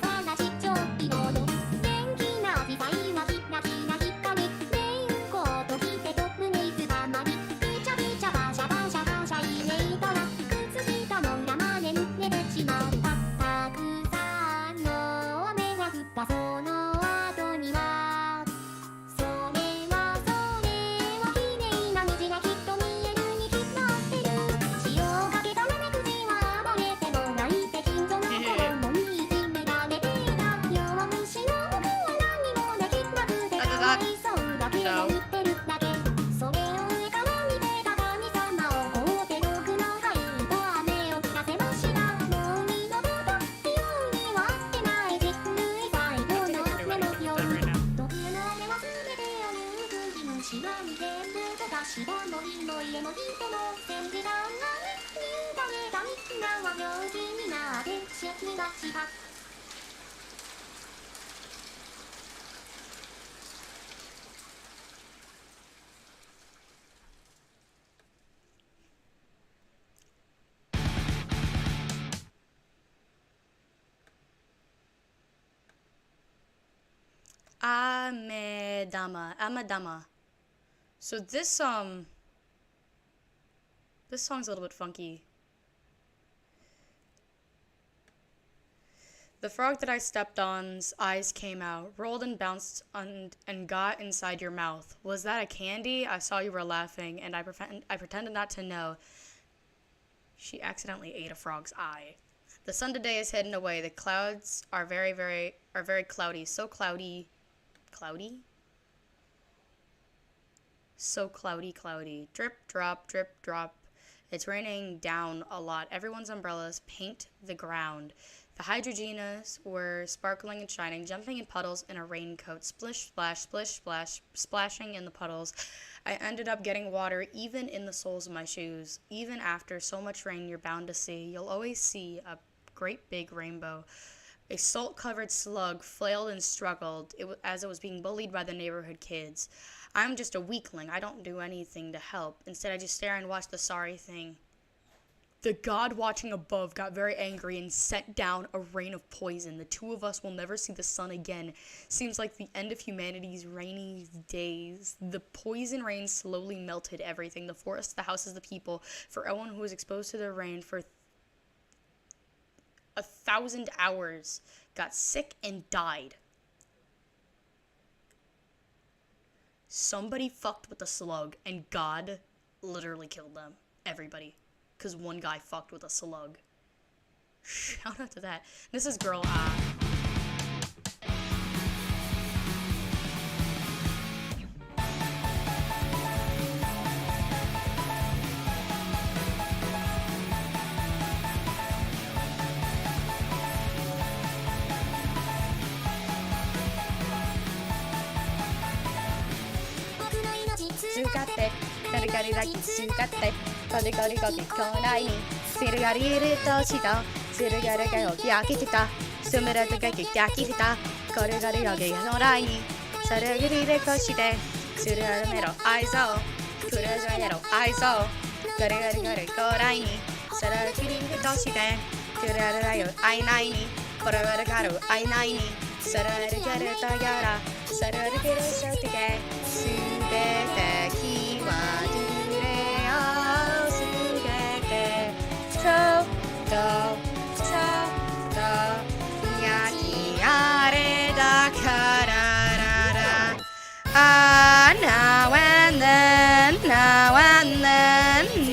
Speaker 2: Amadama. So this song's a little bit funky. The frog that I stepped on's eyes came out, rolled and bounced and got inside your mouth. Was that a candy? I saw you were laughing, and I pretended not to know. She accidentally ate a frog's eye. The sun today is hidden away. The clouds are very cloudy. So cloudy. Cloudy? So cloudy. Drip, drop, drip, drop. It's raining down a lot. Everyone's umbrellas paint the ground. The hydrogenas were sparkling and shining, jumping in puddles in a raincoat. Splish, splash, splish, splash, splashing in the puddles. I ended up getting water even in the soles of my shoes. Even after so much rain you're bound to see, you'll always see a great big rainbow. A salt-covered slug flailed and struggled as it was being bullied by the neighborhood kids. I'm just a weakling. I don't do anything to help. Instead, I just stare and watch the sorry thing. The god watching above got very angry and sent down a rain of poison. The two of us will never see the sun again. Seems like the end of humanity's rainy days. The poison rain slowly melted everything. The forests, the houses, the people. For everyone who was exposed to the rain for 1,000 hours got sick and died. Somebody fucked with the slug and God literally killed them. Everybody. Because one guy fucked with a slug. Shout out to that. This is Girl Sugate, gari gari sugate, gari gari gari konai ni, sirugari ritoshita, sirugari gari yakitita, sumuratu gari yakitita, gari gari gari konai ni, sarugari ritoshite, surugari mero aizo, kurajai mero aizo, gari gari gari konai ni, sarugari ritoshite, kurajai ainai ni, kurajai gari ainai ni, sarugari tagara, sarugari sotige, sugete.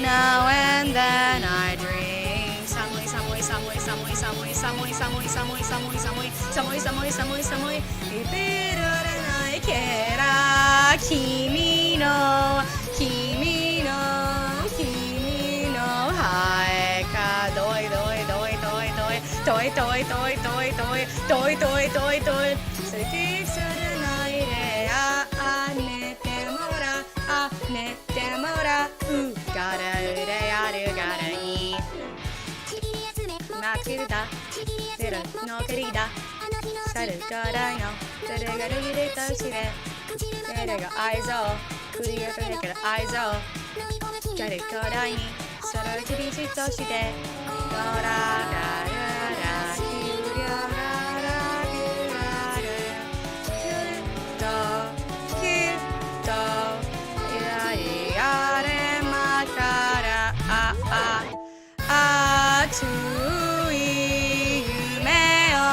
Speaker 2: Now and then I dream. Samui, samui, samui, samui, samui, samui, samui, samui, samui, samui, samui, samui, samui, samui. Ipiruranai kera, kimi no, kimi no, kimi no, hai ka, doi, doi, doi, doi, doi, doi, doi, doi, doi, doi, doi, doi, doi, doi. Suki suranai re, anete mora, anete mora, gara ure yaru gara ni. Matsuda, zero no querida. Saru garai no, dere garu ire toshire. Dere ga aizo, kuriga toshire aizo. Garu garai ni, saru kiri toshire. Gara gara gara, kyurya gara gyuraru. Kyurto, kyurto, irari yare matara atui yume o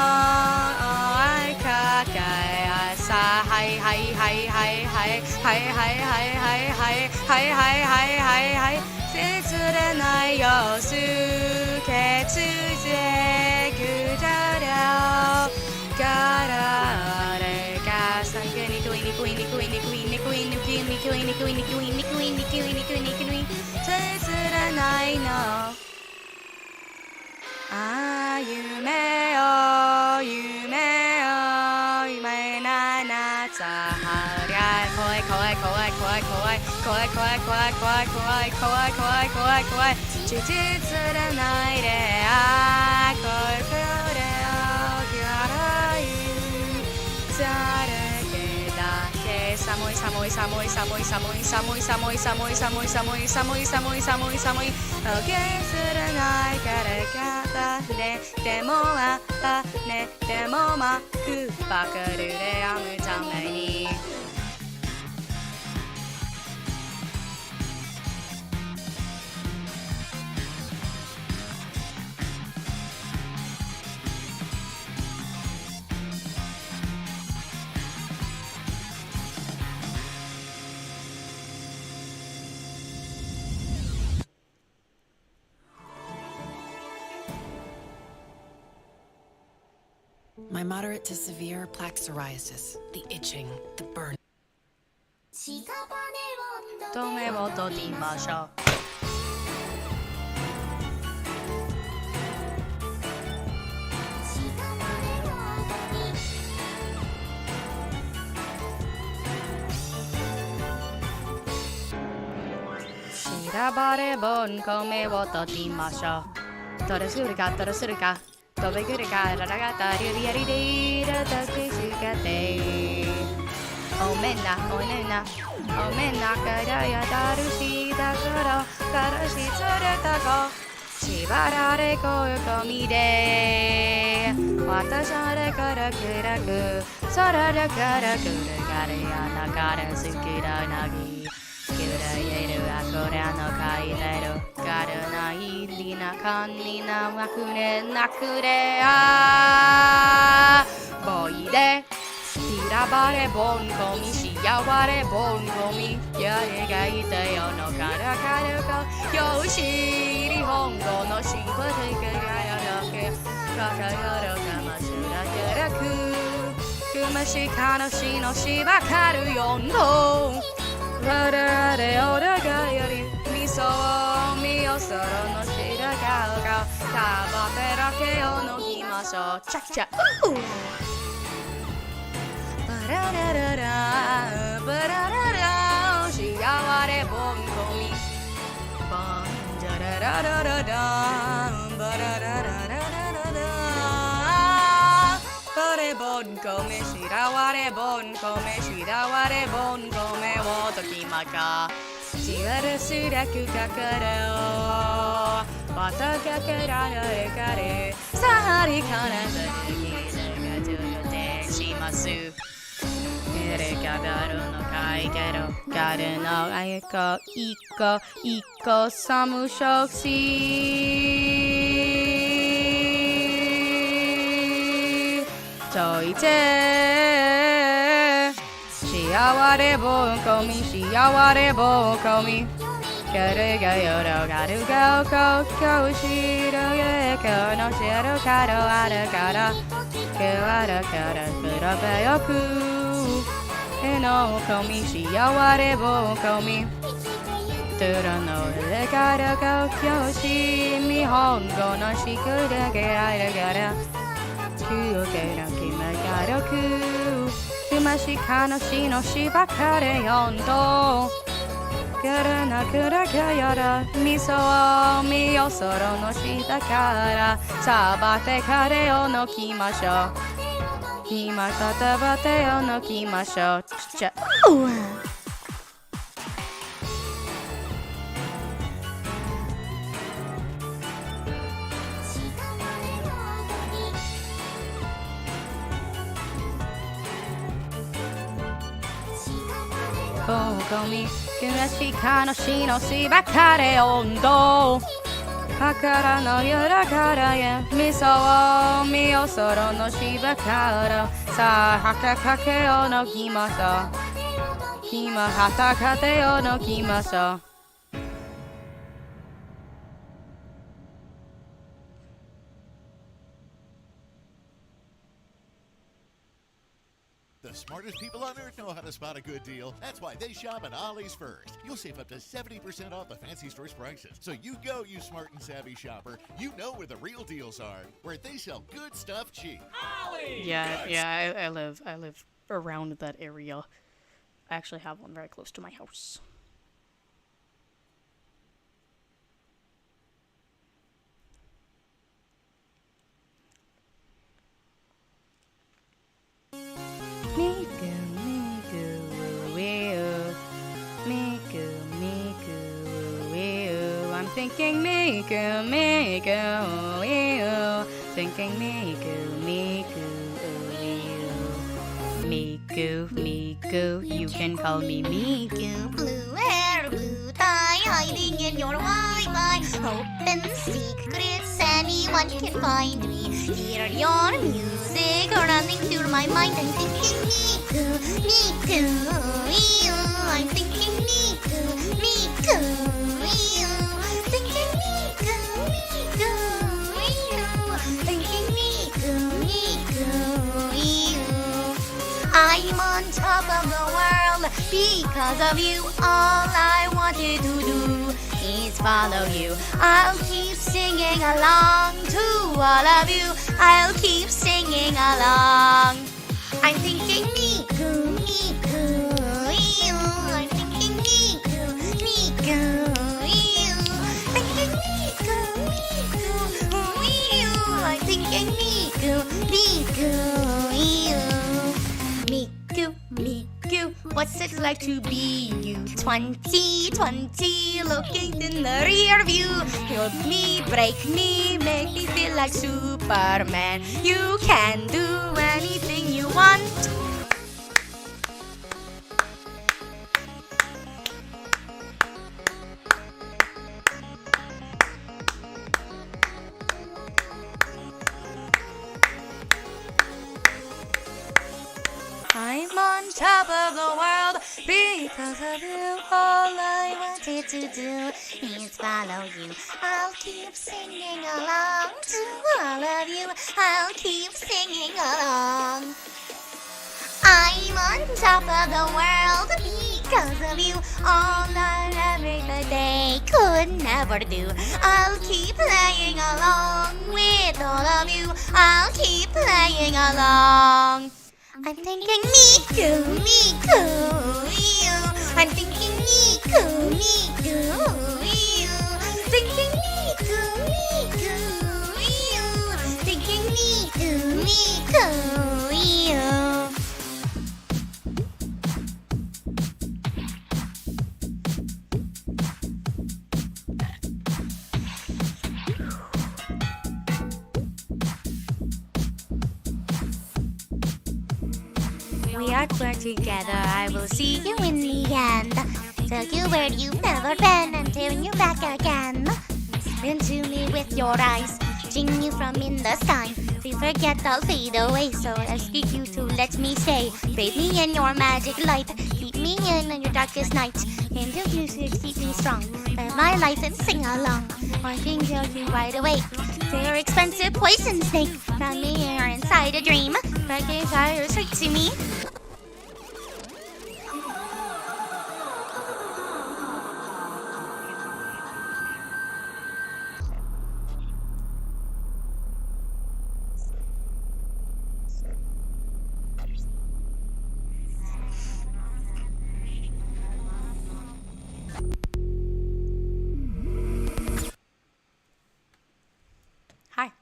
Speaker 2: aikakai asa hai hai hai hai hai hai hai hai hai hai hai hai hai hai hai setsurenai yosu ketsuze gudara garare gasangeni kuini kuini kuini kuini kuini kuini kuini kuini kuini kuini kuini kuini kuini setsurenai no yume o yume na na ta haria koi koi koi koi koi koi koi koi koi koi koi koi koi koi chujitsu de nai de a koi koi 寒い寒い寒い寒い寒い寒い寒い寒い寒い寒い寒い寒い寒い寒いおけすらないから方ででもはねでもまくばかるで編むために
Speaker 10: My moderate to severe plaque psoriasis, the itching, the burn.
Speaker 2: と目を閉じましょうしらばれぼんこ目を閉じましょうどれするかどれするか飛びくるかララガタリリアリリラタクシカテおめんなおねんなおめんなからやだるしだからからしつれた子縛られここみで私あれからくらくそららからくるがれやなからすくらなぎくらえるあこらのかいれるがるないりなかんになわくれなくれあぼいでひらばれぼんこみしやわれぼんこみやれがいてよのからかるこよし日本語のしぶてくがやろけかかよろかましらからくくましかのしのしばかるよんどわられおらがよりみそみよそろのしらがおがたばべらけをのぎましょうチャキチャバララララバラララしやわれぼんこみバンジャラララララバララララララバレぼんこめしらわれぼんこめしらわれぼんこめをときまかしわるすらくかからおまたかかられかれさはりからずきがとよてしますれがだるのかいけどがるのあいこいこさむしょくしといてしやわれぼんこみしやわれぼんこみがるがよろがるがおこきょうしろげこのしろかどあるからくわるからくらべよくえのこみしやわれぼこみとらのれからこきょうし日本語のしくだけあるからくおけのきまがろくくましかのしのしばかれよんとからなくらかやらみそをみよそろのしたからさばてかれをのきましょう今たたばてをのきましょうちゃうわぼこみくらしかのしのしばかれ温度はからのよらからやみそをみよそろのしばからさあはかかけをのきましょうきまはたかてをのきましょう
Speaker 11: The smartest people on earth know how to spot a good deal. That's why they shop at Ollie's first. You'll save up to 70% off the fancy store's prices. So you go, you smart and savvy shopper. You know where the real deals are, where they sell good stuff cheap. Ollie's!
Speaker 2: Yeah, I live around that area. I actually have one very close to my house. Miku, Miku, you. Thinking Miku, Miku, you. Miku, Miku, you can call me Miku.
Speaker 12: Blue hair, blue tie, hiding in your Wi-Fi. Open secrets, anyone can find me. Hear your music running through my mind. I'm thinking Miku, Miku, you. I'm thinking Miku, Miku, you. Thinking Miku, Miku, you. Thinking Miku, Miku, you. I'm on top of the world because of you. All I wanted to do is follow you. I'll keep singing along to all of you. I'll keep singing along. I'm thinking Miku, Miku, you. I'm thinking Miku, Miku, you. Thinking Miku, Miku, you. I'm thinking Miku, Miku, you. Miku, Miku, what's it like to be you? 2020, looking in the rear view. Help me, break me, make me feel like Superman. You can do anything you want. I'm on top of the world because of you. All I wanted to do is follow you. I'll keep singing along to all of you. I'll keep singing along. I'm on top of the world because of you. All I every day could never do. I'll keep playing along with all of you. I'll keep playing along. I'm thinking Miku, Miku, you. I'm thinking Miku, Miku, you. Thinking Miku, Miku, you. Thinking Miku, Miku, you. We are together, I will see you in the end. Tell you where you've never been and turn you back again. Into me with your eyes, sing you from in the sky. If you forget, I'll fade away, so I ask you to let me stay. Bathe me in your magic light, keep me in your darkest night. And your music keep me strong, bear my life and sing along. Wanting to you wide awake, they're expensive poison snake. Found me here inside a dream, breaking fire straight to me. Hi.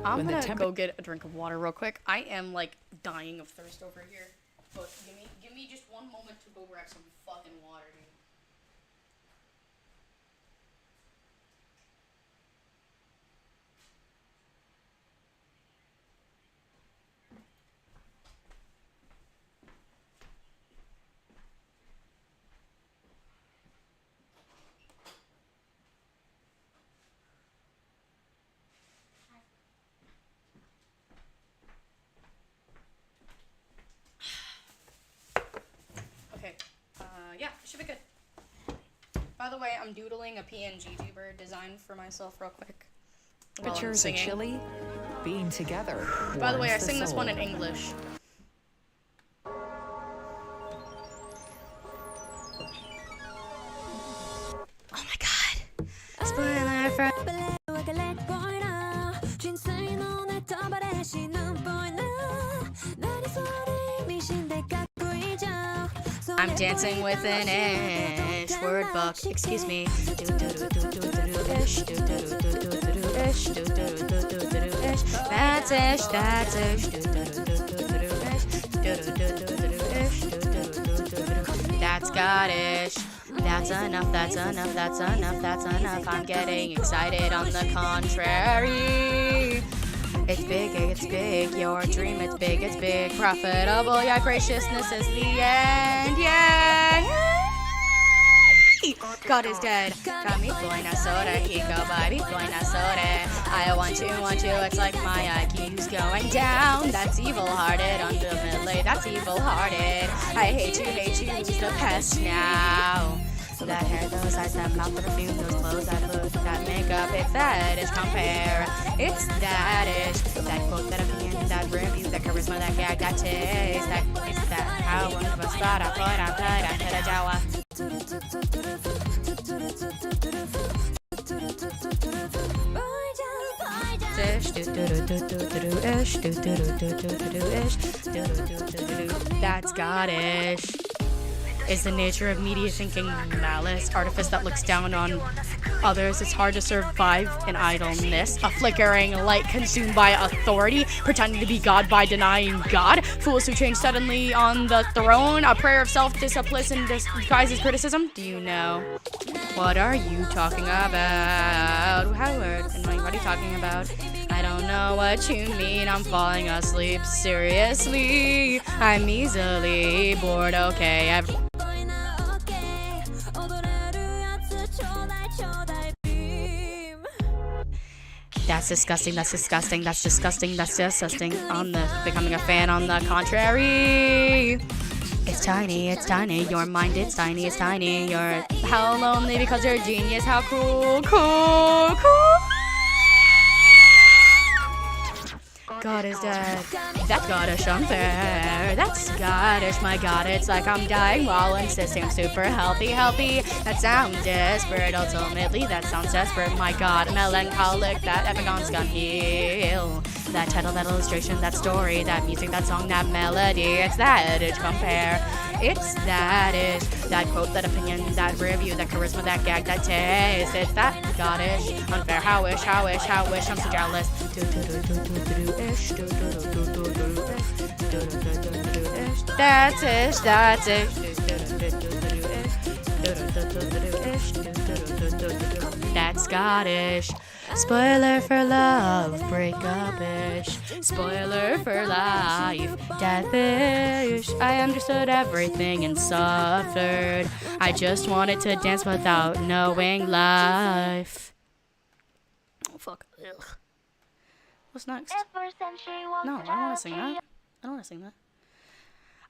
Speaker 12: I'm gonna go get a drink of water real quick. I am like dying of thirst over here. But give me just one moment to go grab some fucking water, dude. Okay, yeah, should be good. By the way, I'm doodling a PNG tuber design for myself real quick.
Speaker 13: Pictures of Chile being together.
Speaker 2: By the way, I sing this one in English. Oh my god. Spoiler for... I'm dancing with an ish word book. Excuse me. That's ish. That's ish. That's Scottish. That's enough, that's enough, that's enough, that's enough. I'm getting excited on the contrary. It's big, your dream, it's big, profitable, yeah, graciousness is the end, yeah. God is dead. Got me flowing that soda. Kiko, baby, flowing that soda. I want you, it's like my IQ's going down. That's evil-hearted, ultimately, that's evil-hearted. I hate you, who's the pest now? That hair, those eyes, that mouth, the perfume, those clothes, that look, that makeup, it's that ish, compare. It's that ish, that quote, that opinion, that review, that charisma, that gag, that taste, that it's that how one of us thought I put out that I Jawa. That's Scottish. Is the nature of media thinking malice, artifice that looks down on others. It's hard to survive in idleness, a flickering light consumed by authority, pretending to be God by denying God, fools who change suddenly on the throne, a prayer of self-discipline disguises criticism. Do you know? What are you talking about? Howard, what are you talking about? I don't know what you mean, I'm falling asleep, seriously, I'm easily bored, okay, That's disgusting, that's disgusting, that's disgusting, that's disgusting. On the becoming a fan on the contrary. It's tiny, your mind, it's tiny, You're how lonely because you're a genius, how cool. God is dead. That's Scottish unfair. That's Scottish, my God. It's like I'm dying while insisting I'm super healthy. That sounds desperate. Ultimately, that sounds desperate. My God, melancholic. That epigon's gonna heal. That title, that illustration, that story, that music, that song, that melody. It's that itch compare. It's that itch. That quote, that opinion, that review, that charisma, that gag, that taste. It's that Scottish unfair. How wish. I'm so jealous. That's it. That's Scottish. Spoiler for love, breakup-ish. Spoiler for life, death-ish. I understood everything and suffered. I just wanted to dance without knowing life. Oh, fuck. Ugh. What's next? No, I don't want to sing that.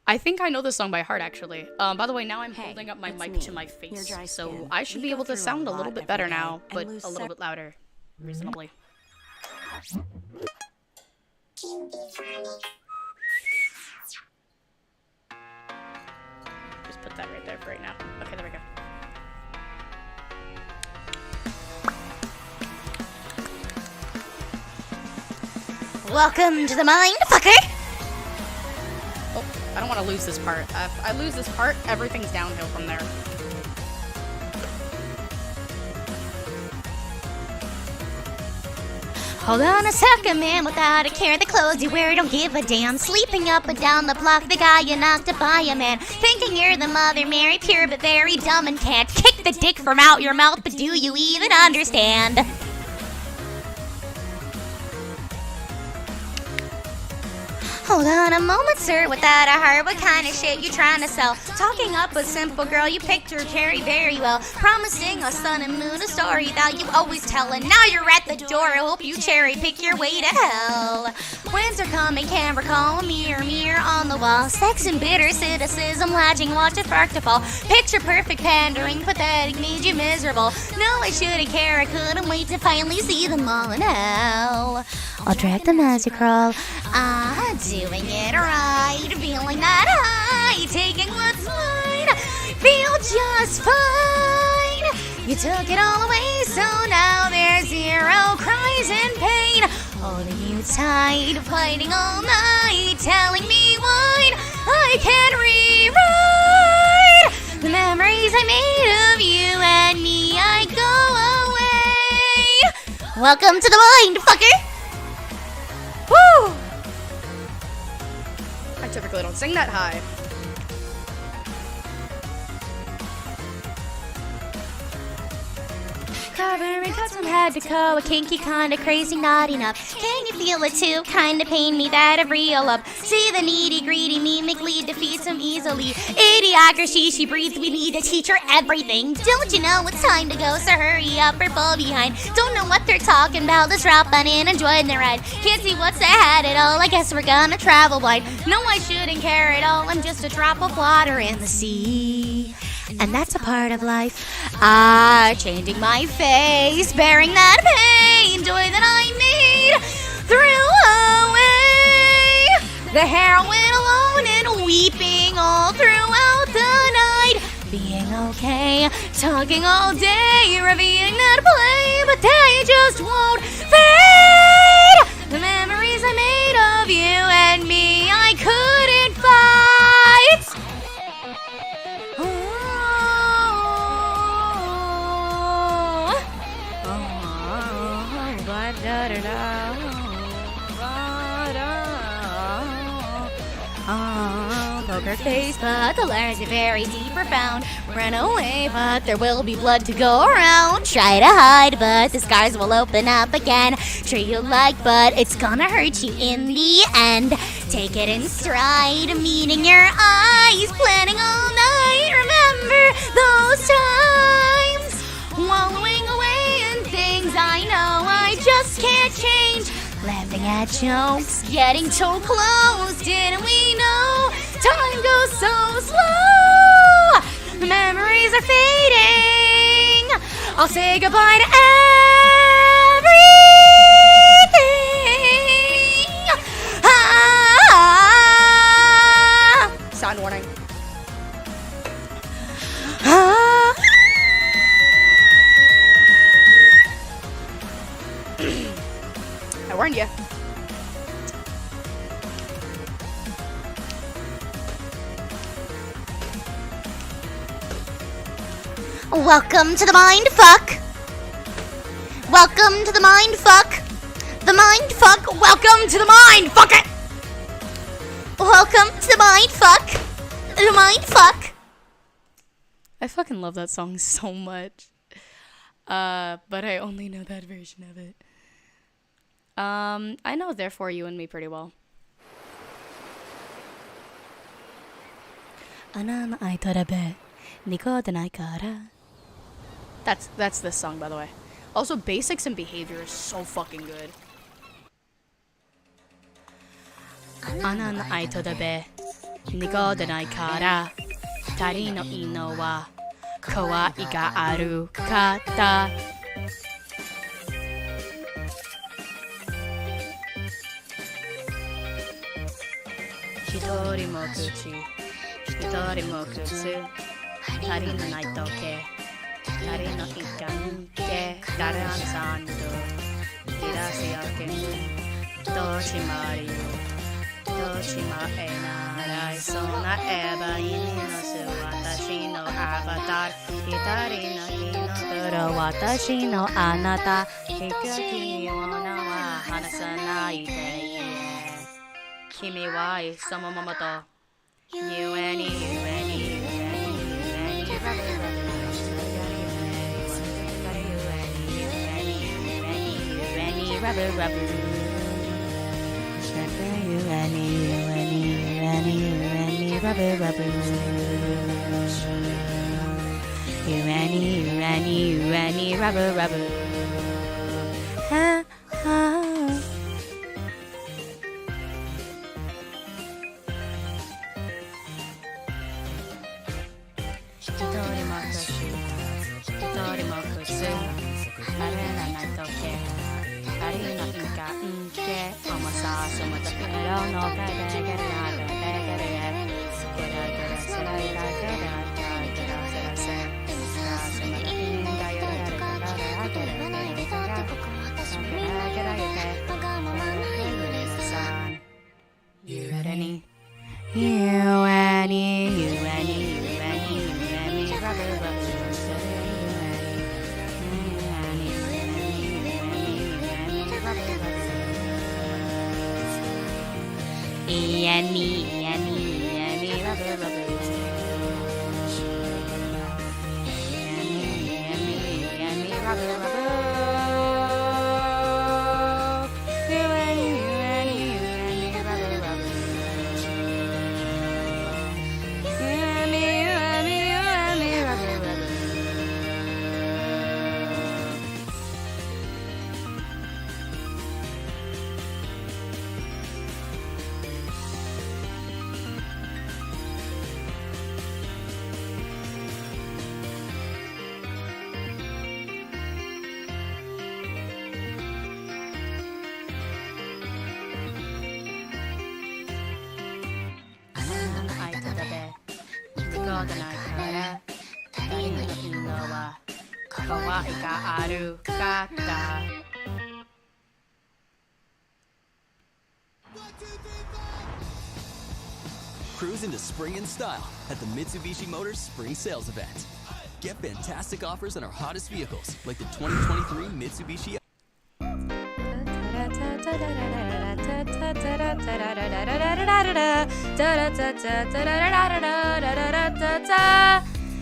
Speaker 2: I think I know this song by heart, actually. By the way, now I'm holding up my mic to my face, so I should be able to sound a little bit better now, but a little bit louder, reasonably. Just put that right there for right now. Okay, there we go.
Speaker 12: Welcome to the mind, fucker!
Speaker 2: Oh, I don't want to lose this part. If I lose this part, everything's downhill from there.
Speaker 12: Hold on a second, man, without a care. The clothes you wear don't give a damn. Sleeping up and down the block, the guy you knocked up by a man. Thinking you're the Mother Mary, pure but very dumb and can't kick the dick from out your mouth, but do you even understand? Hold on a moment, sir, without a heart, what kind of shit you trying to sell? Talking up a simple girl, you picked her very, very well. Promising a sun and moon, a story that you always tell. And now you're at the door, I hope you cherry pick your way to hell. Winds are coming, can't recall, a mirror on the wall. Sex and bitter cynicism, lodging, watch a spark to fall. Picture perfect pandering, pathetic, made you miserable. No, I shouldn't care, I couldn't wait to finally see them all in hell. I'll track them as you crawl. Doing it right, feeling that high, taking what's mine, feel just fine. You took it all away, so now there's zero cries and pain. Holding you tight, fighting all night, telling me why I can't rewrite the memories I made of you and me. I go away. Welcome to the mind, fucker. Woo!
Speaker 2: I typically don't sing that high.
Speaker 12: Covering cuts from head to toe, a kinky kinda crazy, not enough. Can you feel it too? Kinda pain me that I reel up. See the needy, greedy mimically defeats him easily. Idiocracy, she breathes, we need to teach her everything. Don't you know it's time to go, so hurry up or fall behind. Don't know what they're talking about, let's drop on in and join the ride. Can't see what's ahead at all, I guess we're gonna travel blind. No, I shouldn't care at all, I'm just a drop of water in the sea. And that's a part of life. Changing my face, bearing that pain, joy that I made, threw away the heroin alone and weeping all throughout the night. Being okay, talking all day, revealing that play, but they just won't fade. The memories I made of you and me, I couldn't fight. Poker face, but the letters are very deep, profound. Run away, but there will be blood to go around. Try to hide, but the scars will open up again. Treat you like, but it's gonna hurt you in the end. Take it in stride, meeting your eyes, planning all night. Remember those times, wallowing away in things I know I just can't change. Laughing at jokes, getting so close, didn't we know? Time goes so slow, the memories are fading. I'll say goodbye to everything. Sound warning. I warned you. Welcome to the mind fuck. Welcome to the mind fuck. The mind fuck. Welcome to the mind fuck it. Welcome to the mind fuck. The mind fuck.
Speaker 2: I fucking love that song so much. But I only know that version of it. I know Therefore You and Me pretty well. That's this song, by the way. Also, Basics and Behavior is so fucking good. Hitori mo kuchi, hitori mo kutsu, tari no naito ke, tari no ikanke, daran sando, hirasiake, toshimari, toshimae narai, sona eba inosu, watashi no avatar, hitari no hinotoro, watashi no anata, hikuki wana wa hanasanai te. Kimi wa sama mama to. You and you and you and you and you rubber rubber. You and you and you and you and you rubber rubber. You and you and you and you rubber rubber. Ha ha. You and me, you and you, you and you, you and you, you and me, rubber, rubber. And me, and me, and me, rubber, rubber. And me, and me, and me, rubber, rubber. がないから誰の色は可愛があるかった
Speaker 14: Cruise into spring in style at the Mitsubishi Motors Spring Sales Event. Get fantastic offers on our hottest vehicles, like the 2023 Mitsubishi.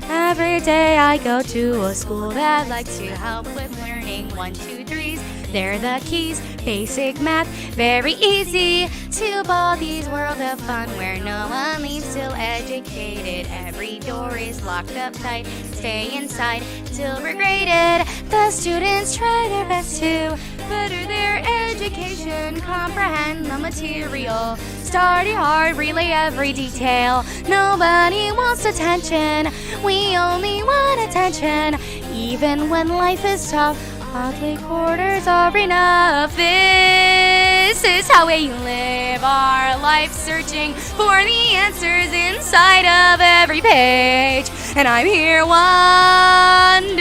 Speaker 2: Every day I go to a school that likes to help with learning 1, 2, 3s. They're the keys, basic math, very easy. To Baldi's world of fun where no one leaves till educated. Every door is locked up tight, stay inside till we're graded. The students try their best to better their education, comprehend the material. Study hard, relay every detail. Nobody wants attention, we only want attention. Even when life is tough, monthly quarters are enough. This is how we live our life, searching for the answers inside of every page. And I'm here wondering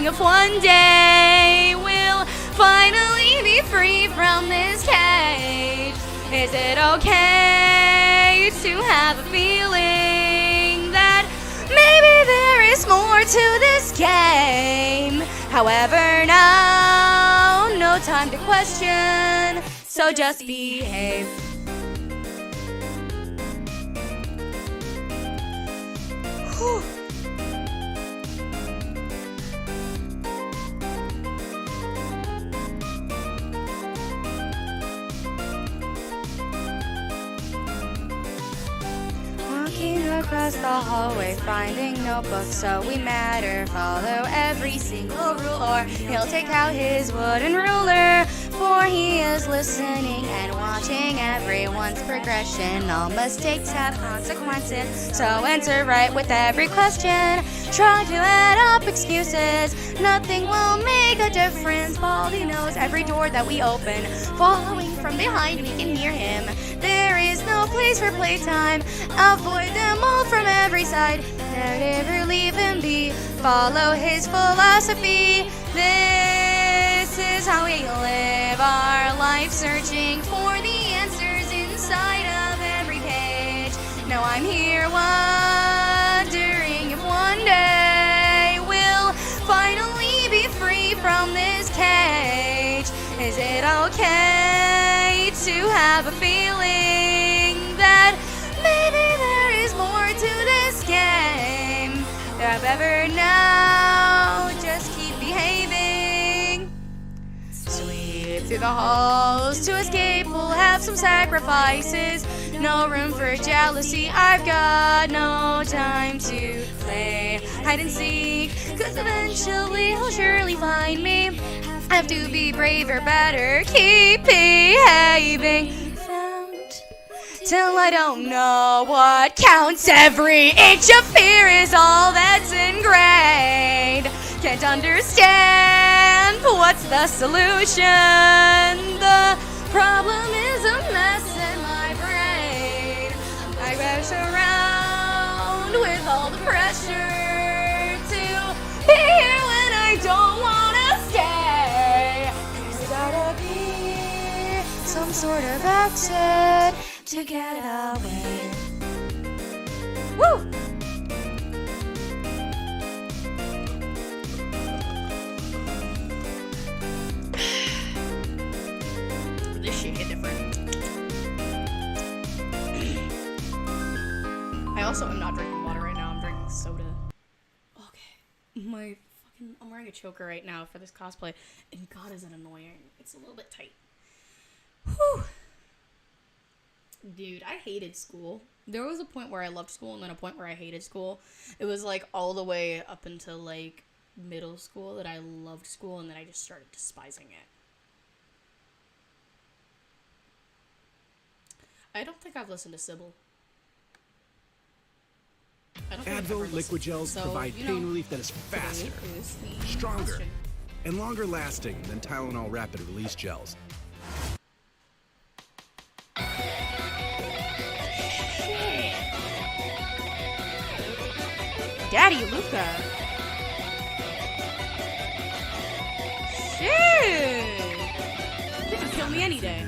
Speaker 2: if one day we'll finally be free from this cage. Is it okay to have a feeling that maybe there is more to this game? However, now, no time to question, so just behave. Whew. Walking across the hallway, finding notebooks, so we matter. Follow every single rule, or he'll take out his wooden ruler. For he is listening and watching everyone's progression. All mistakes have consequences, so answer right with every question. Try to add up excuses, nothing will make a difference. Baldi knows every door that we open. Following from behind, we can hear him. There is no place for playtime. Avoid them all from every side. Never leave him be. Follow his philosophy. This is how we live our life, searching for the answers inside of every page. Now I'm here wondering if one day we'll finally be free from this cage. Is it okay to have a feeling that maybe there is more to this game? However, now just keep behaving. Sweep through the halls to escape. We'll have some sacrifices. No room for jealousy. I've got no time to play hide and seek, 'cause eventually he'll surely find me. Have to be braver, better keep behaving. Till I don't know what counts. Every inch of fear is all that's ingrained. Can't understand what's the solution. The problem is a mess in my brain. I rush around with all the pressure to be here when I don't want to stay. There's gotta be some sort of exit to get away. Woo! This shit hit different. I also am not drinking water right now. I'm drinking soda. Okay, I'm wearing a choker right now for this cosplay, and God, is it annoying? It's a little bit tight. Whew. Dude, I hated school. There was a point where I loved school and then a point where I hated school. It was like all the way up until like middle school that I loved school, and then I just started despising it. I don't think I've listened to Sybil.
Speaker 15: Advil liquid gels provide pain relief that is faster, stronger, and longer lasting than Tylenol rapid release gels.
Speaker 2: Daddy Luca. Shit. You can kill me any day.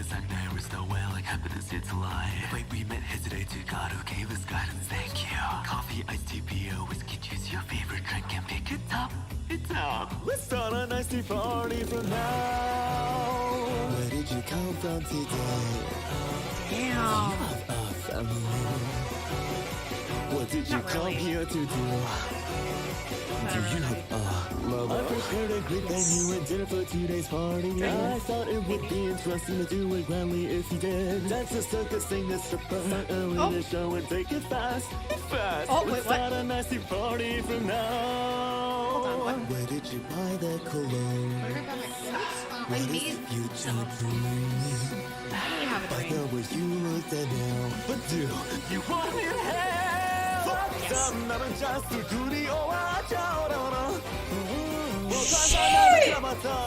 Speaker 16: It's a lie. Wait, we met hesitate to God who gave us guidance. Thank you. Coffee, iced tea, BO, whiskey, choose your favorite drink and pick it up. It's up. Let's start a nice tea party from now. Where did you come from today?
Speaker 2: Damn.
Speaker 16: You have a family. What did you come here to do? Do you have a lover? I prepared a great venue and dinner for today's party. I thought it would be interesting to do it grandly if you did. Dance the circus, sing the stripper, early the show and take it fast, fast.
Speaker 2: Oh, wait,
Speaker 16: Let's start a nasty party from now.
Speaker 2: Hold on, what?
Speaker 16: Where did you buy that cologne?
Speaker 2: What do you mean?
Speaker 16: Future dream.
Speaker 2: I have a
Speaker 16: I
Speaker 2: dream.
Speaker 16: know where you look at now, but do you want me to have?
Speaker 2: Yes.
Speaker 16: 나는 just 둘이 오아져라.
Speaker 2: Shit!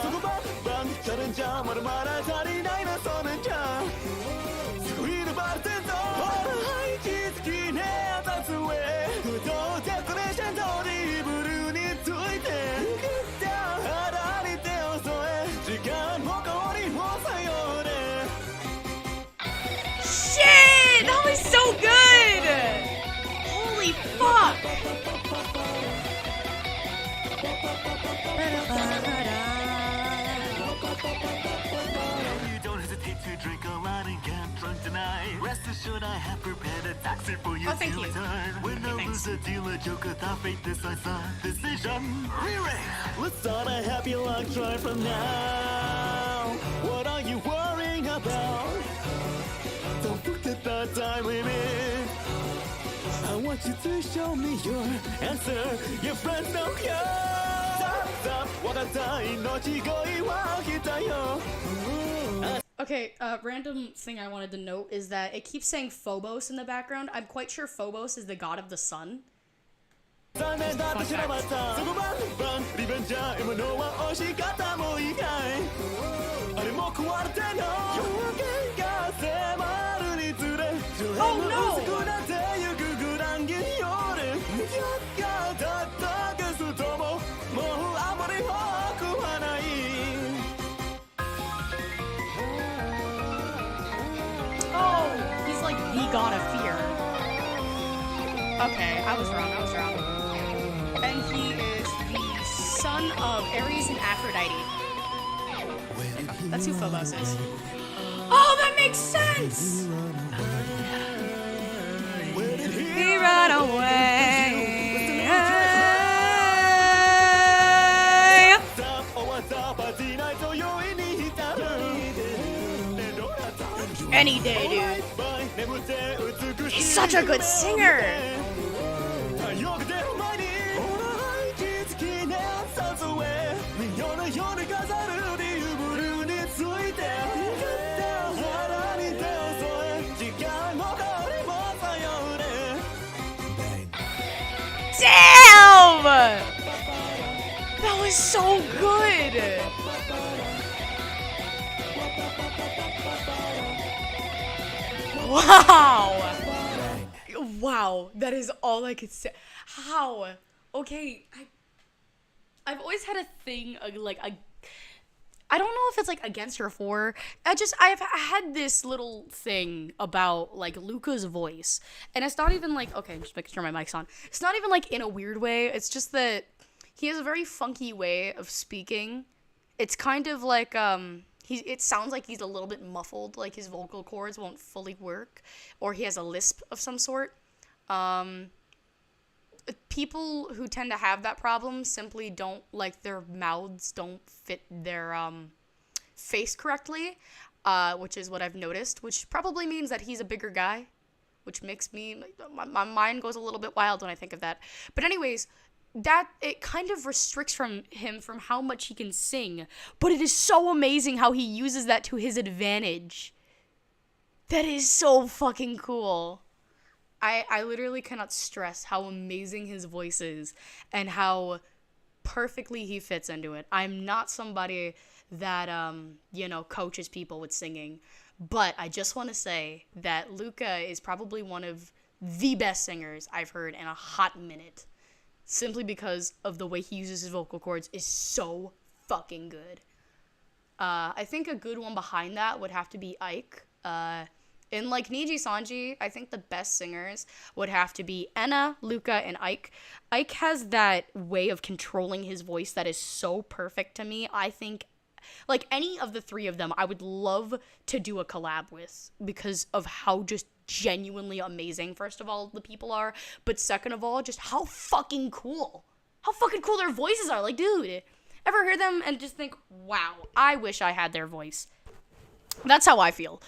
Speaker 16: 수고만 저런 자마를 말할 자리 나이나 서는 자. 스위드 바텐더. 하이키스키네 다스웨. 또 데코레이션 도리 부르니 투이테. 그때 하라니 떼어서해. 시간 호가오리 호사요래.
Speaker 2: Shit! That was so good! Holy fuck!
Speaker 16: You don't hesitate to drink a lot and get drunk tonight. Rest assured I have prepared a taxi for you
Speaker 2: Oh, thank
Speaker 16: to
Speaker 2: you.
Speaker 16: return. When I lose a deal, a joke, without fate, this I saw decision. Re-ring! Let's start a happy long drive from now. What are you worrying about? Don't forget the time limit. I want you to show me your answer. Your friends don't care. Stop, stop. What I die, no chigoi wa hitayo.
Speaker 2: Okay, random thing I wanted to note is that it keeps saying Phobos in the background. I'm quite sure Phobos is the god of the sun. Fun Oh no! Oh, he's like the god of fear. Okay, I was wrong. And he is the son of Ares and Aphrodite. That's who Phobos is. Oh, that makes sense! He ran away. Any day, dude. He's such a good singer. Damn! That was so good. Wow! Wow, that is all I could say. How? Okay, I've always had a thing, I don't know if it's, like, against or for. I've had this little thing about, like, Luca's voice. And it's not even, like, okay, just making sure my mic's on. It's not even, like, in a weird way. It's just that he has a very funky way of speaking. It's kind of like, it sounds like he's a little bit muffled, like his vocal cords won't fully work, or he has a lisp of some sort. People who tend to have that problem simply don't, like, their mouths don't fit their face correctly, which is what I've noticed, which probably means that he's a bigger guy, which makes me, my mind goes a little bit wild when I think of that. But anyways, that it kind of restricts him from how much he can sing, but it is so amazing how he uses that to his advantage. That is so fucking cool. I literally cannot stress how amazing his voice is and how perfectly he fits into it. I'm not somebody that coaches people with singing, but I just want to say that Luca is probably one of the best singers I've heard in a hot minute. simply because of the way he uses his vocal cords is so fucking good. I think a good one behind that would have to be Ike. In like Niji Sanji, I think the best singers would have to be Enna, Luca, and Ike. Ike has that way of controlling his voice that is so perfect to me. I think, like, any of the three of them, I would love to do a collab with because of how just genuinely amazing, first of all, the people are, but second of all, just how fucking cool their voices are. Like, dude, ever hear them and just think, wow, I wish I had their voice. That's how I feel.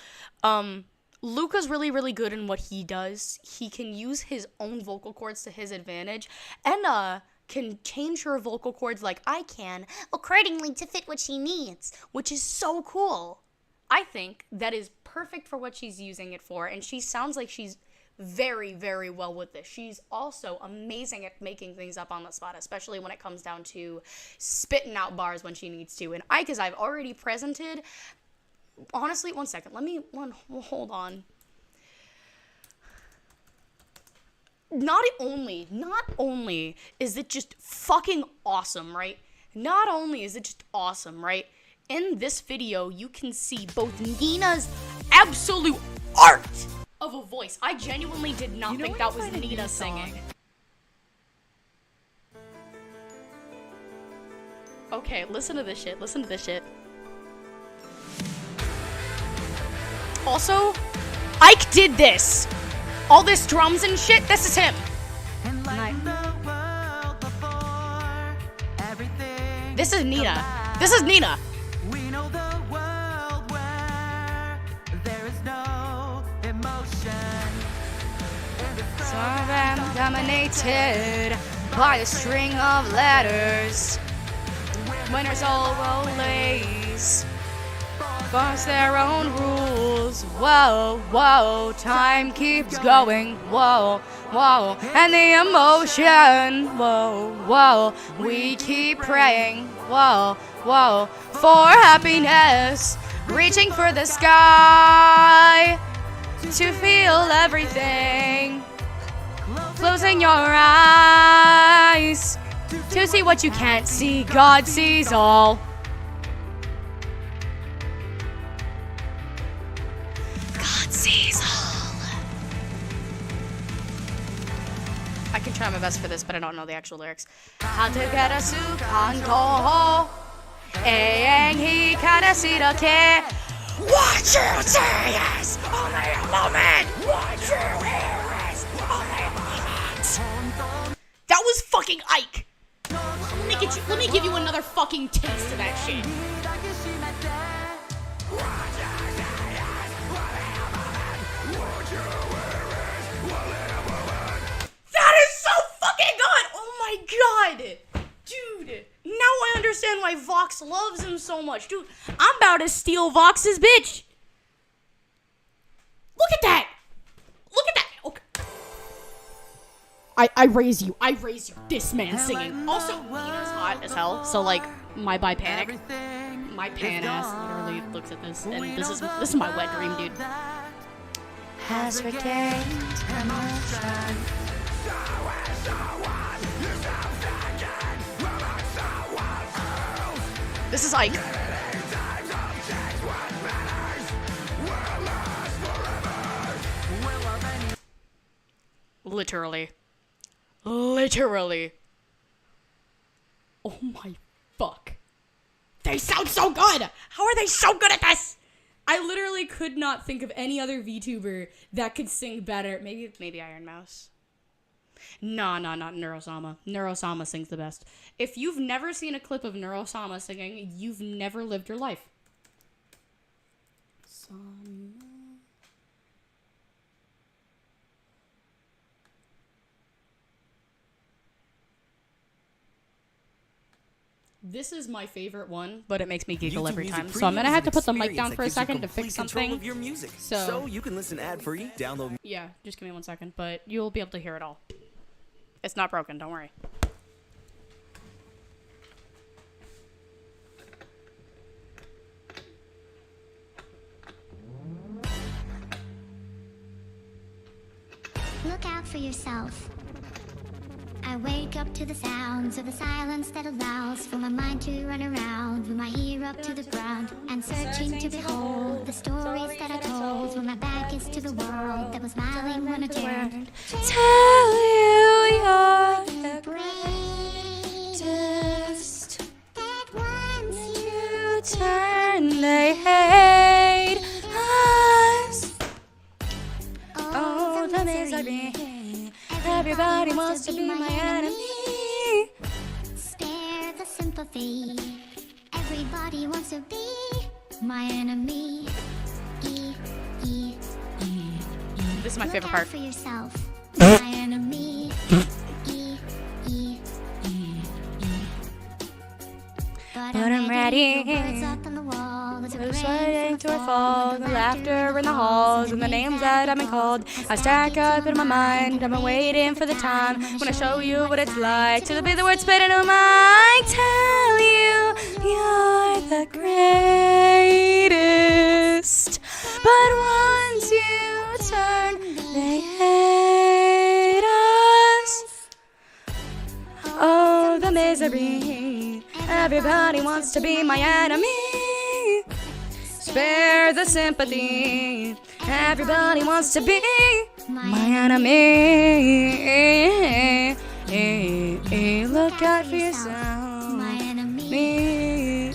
Speaker 2: Luca's really, really good in what he does. He can use his own vocal cords to his advantage. Enna can change her vocal cords like I can, accordingly to fit what she needs, which is so cool. I think that is perfect for what she's using it for, and she sounds like she's very, very well with this. She's also amazing at making things up on the spot, especially when it comes down to spitting out bars when she needs to. And Ike, as I've already presented, honestly, one second. Hold on. Not only is it just fucking awesome, right? Not only is it just awesome, right? In this video, you can see both Nina's absolute art of a voice. I genuinely did not think that was Nina singing. Okay, listen to this shit. Also, Ike did this. All this drums and shit, this is him. This is Nina.
Speaker 16: We know the world where there is no emotion.
Speaker 2: Some of them dominated by a string of letters. Winners always force their own rules. Whoa, whoa, time keeps going. Whoa, whoa, and the emotion. Whoa, whoa, we keep praying. Whoa, whoa, for happiness, reaching for the sky to feel everything. Closing your eyes to see what you can't see. God sees all. God sees all. I can try my best for this, but I don't know the actual lyrics. How to get a sukanto. He karasi dake. What you say is only a moment. What you hear is only a moment. That was fucking Ike. Let me give you another fucking taste of that shit. That is so fucking good! Oh my god! Dude, now I understand why Vox loves him so much. Dude, I'm about to steal Vox's bitch. Look at that! Okay. I raise you. This man singing. Also, Nina's hot as hell, so like, my panic. My pan ass literally looks at this, and this is my wet dream, dude. Has regained emotion. This is Ike. Literally. Oh my fuck. They sound so good! How are they so good at this? I literally could not think of any other VTuber that could sing better. Maybe Iron Mouse. No, not Neurosama. Neurosama sings the best. If you've never seen a clip of Neurosama singing, you've never lived your life. This is my favorite one, but it makes me giggle every time. So I'm gonna have to put the mic down for a second to fix something.
Speaker 14: Of your music.
Speaker 2: So
Speaker 14: you can listen ad-free, download.
Speaker 2: Yeah, just give me 1 second, but you'll be able to hear it all. It's not broken, don't worry.
Speaker 12: Look out for yourself. I wake up to the sounds of the silence that allows for my mind to run around with my ear up to the ground and searching to behold the stories that I told when my back is to the world that was smiling when I turned.
Speaker 2: Tell you you're the greatest.
Speaker 12: That once
Speaker 2: You turn, they hate us. Oh, the misery. Everybody wants to be my enemy.
Speaker 12: Spare the sympathy. Everybody wants to be my enemy.
Speaker 2: This is my favorite
Speaker 12: Look
Speaker 2: part.
Speaker 12: out for yourself, my enemy.
Speaker 2: But I'm ready.
Speaker 12: Words up on the wall. It's a
Speaker 2: We're
Speaker 12: great
Speaker 2: sweating to a
Speaker 12: fall.
Speaker 2: fall, the laughter in the halls, and the names that I've been called. I stack up in my mind, I've been waiting for the time when I show you what it's like to be the words spitting on my. Tell you you're the greatest, but once you turn, they hate us. Oh, the misery. Everybody wants to be my enemy. Spare the sympathy. Everybody wants to be my enemy. Look out for yourself.
Speaker 12: My enemy.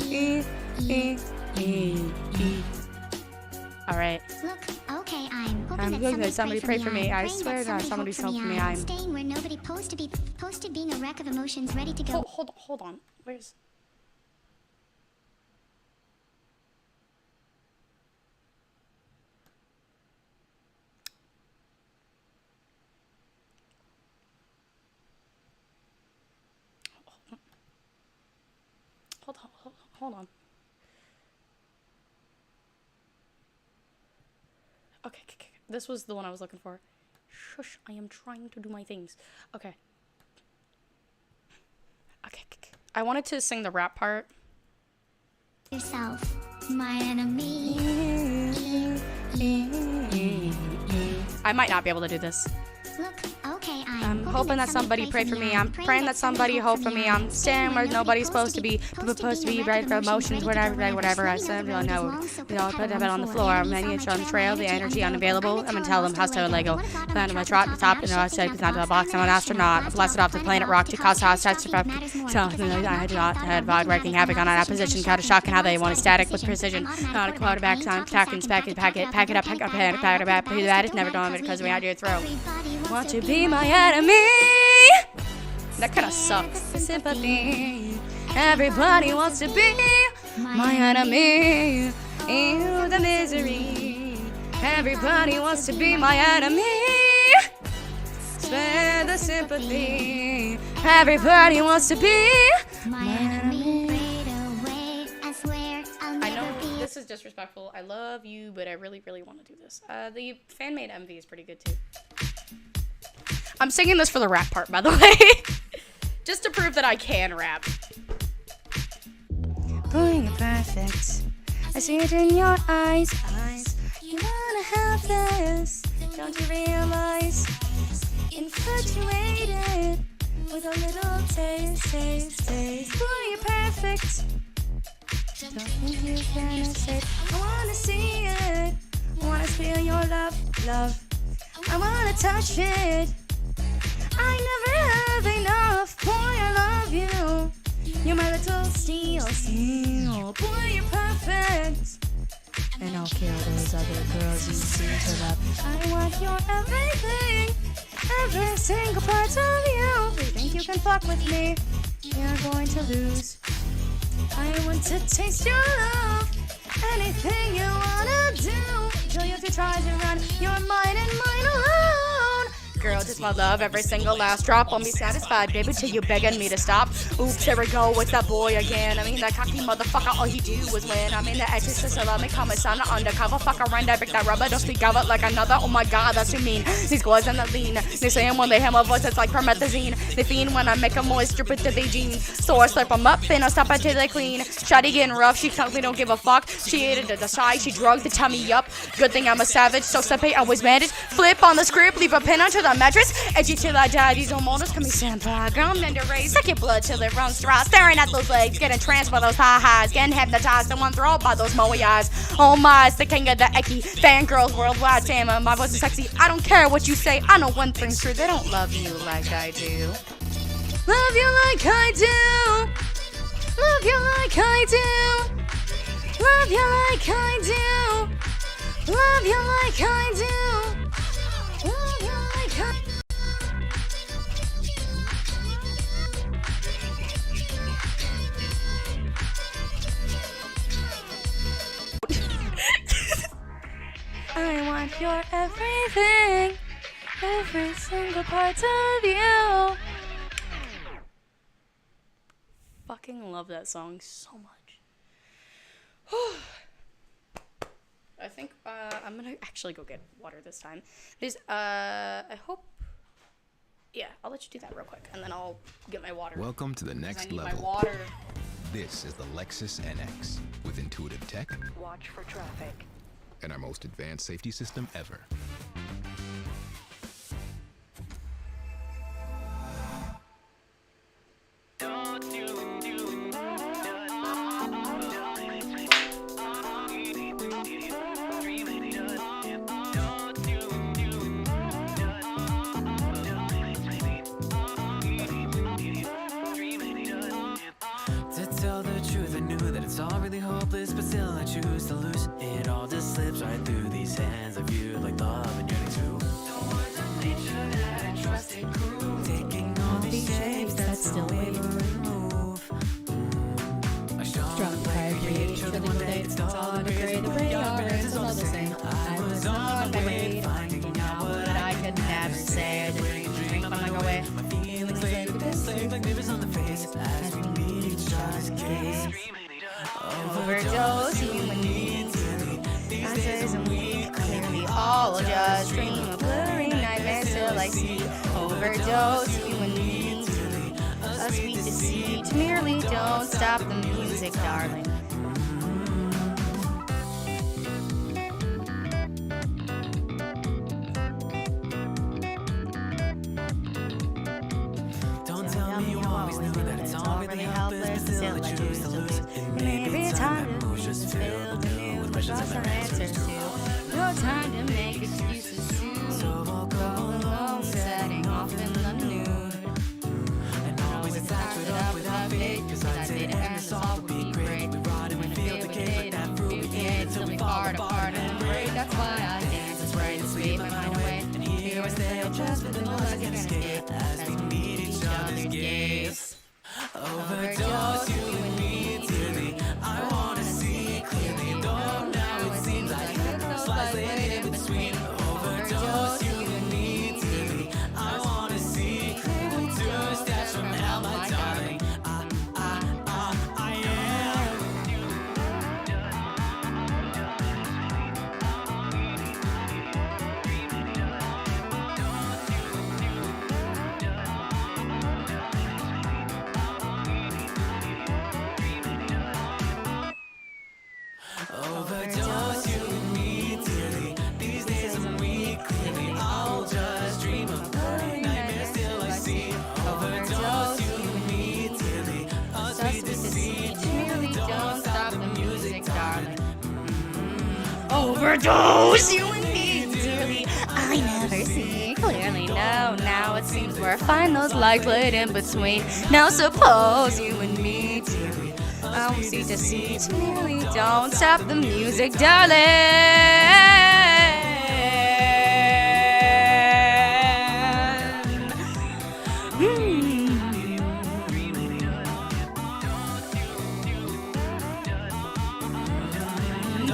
Speaker 2: All right.
Speaker 12: Look, okay, I'm hoping
Speaker 2: I'm
Speaker 12: that
Speaker 2: hoping that somebody
Speaker 12: pray
Speaker 2: pray for me. I
Speaker 12: Praying
Speaker 2: swear to
Speaker 12: that
Speaker 2: God, somebody's
Speaker 12: hope
Speaker 2: helping me.
Speaker 12: I'm
Speaker 2: I'm
Speaker 12: staying where nobody posted being a wreck of emotions ready to go.
Speaker 2: hold on. Where's Hold on. Okay. This was the one I was looking for. Shush, I am trying to do my things. Okay. I wanted to sing the rap part.
Speaker 12: Yourself, my enemy.
Speaker 2: I might not be able to do this.
Speaker 12: Look, okay,
Speaker 2: I'm hoping that somebody pray for me. I'm praying that somebody hope for me. I'm staying where nobody's supposed to be. Supposed to be right for emotions, whatever. I said, I know. You know, I put that on the floor. I'm on the trail, the energy unavailable. I'm gonna tell them how to Lego. Plan to my trot to the top, and I said, it's not to the box. I'm an astronaut. I blasted off the planet rock to cause hostage. So I had not had vibe wreaking havoc on that position. Kind of shocking how they want static with precision. Not a quarterback, time attacking, pack it up, pack it up. That is never done because we had your throat. Want to be my enemy? That kind of sucks. Sympathy. Everybody wants to be my enemy. Ew, the misery. Everybody wants to be my enemy. Spare the sympathy. Everybody wants to be my enemy. I know this is disrespectful. I love you, but I really, really want to do this. The fan-made MV is pretty good too. I'm singing this for the rap part, by the way. Just to prove that I can rap. Boy, you're perfect. I see it in your eyes. You wanna have this, don't you realize? Infatuated with a little taste. Boy, you're perfect. Don't think you can escape. I wanna see it. I wanna feel your love. I wanna touch it. I never have enough. Boy, I love you. You're my little steal. Boy, you're perfect. And I'll kill those other girls you seem to love. I want your everything. Every single part of you. You think you can fuck with me? You're going to lose. I want to taste your love. Anything you wanna do. Till you have to try to run. You're mine and mine alone. Girl, just my love, every single last drop. Won't be satisfied, baby, till you begging me to stop. Oops, there we go, it's that boy again. I mean, that cocky motherfucker, all he do was win. I mean, the edges, so let me come and sign undercover. Fuck around, I pick that rubber, don't speak of it like another. Oh my god, that's too mean. These girls in the lean. They saying when they hear my voice, it's like promethazine. They fiend when I make them moist, drip it to their jeans. So I slurp them up and I stop it till they clean. Shawty getting rough, she totally don't give a fuck. She ate it to the side, she drugged the tummy up. Good thing I'm a savage, so step 8, always managed. Flip on the script, leave a pin onto the on mattress. Edgy till I die, these hormones can be sandbag. I'm in the race, suck your blood till it runs dry. Staring at those legs, getting tranced by those high highs. Getting hypnotized and one thrilled by those moe eyes. Oh my, it's the king of the Eki. Fangirls worldwide, damn, my voice is sexy. I don't care what you say, I know one thing's true. They don't love you like I do. Love you like I do. Love you like I do. Love you like I do. Love you like I do. Love you like I do. I want your everything, every single part of you. Fucking love that song so much. I think I'm gonna actually go get water this time. There's I hope. Yeah, I'll let you do that real quick, and then I'll get my water.
Speaker 17: Welcome to the next
Speaker 2: my
Speaker 17: level.
Speaker 2: water.
Speaker 17: This is the Lexus NX with intuitive tech.
Speaker 13: Watch for traffic.
Speaker 17: And our most advanced safety system ever.
Speaker 18: To tell the truth, I knew that it's all really hopeless, but still I choose to lose. It all just slips right through these hands of you, like love and yearning too. Taking all these shapes that still waver and move.
Speaker 2: Strong pride created the day, it's all the great, the radar is all the same. I was on my way, finding out what I could never say. I didn't drink on my way.
Speaker 18: My feelings slave like neighbors on the face as we meet each other's gaze.
Speaker 2: Overdose, you and me. Answers and we clearly all just dream of blurry nightmares till I see. Overdose, you and me. A sweet deceit. Merely don't stop the music, darling.
Speaker 18: Don't tell me you always knew that it's all really helpless, but still I choose to lose. And maybe time to move just filled anew with questions and answers to.
Speaker 2: No time to make excuses to.
Speaker 18: So we'll go alone,
Speaker 2: setting off in the nude.
Speaker 18: And always attached without fate, cause I did and this all would be great. We ride and we feel the cake like that fruit we ate till we fall apart and break.
Speaker 2: That's why I dance and spray and sweep my mind away.
Speaker 18: And here we stay just with the noise I can escape as we meet each other's gaze. Overdose, you and me dearly. I wanna see clearly, though now it seems like slides laid in between. Overdose, you and me dearly. I wanna see clearly, two steps from hell, my darling. I am. Overdose, you and me dearly. These days I'm weak, clearly I'll just dream of blurry nightmares till I see. Overdose, you and me dearly. A sweet deceit, merely don't stop the music, darling.
Speaker 2: Overdose, you and me dearly. I never see clearly, no. Now it seems we're fine, those lights lit in between. Now suppose you and me dearly. I will see deceit, merely don't stop the music, darling.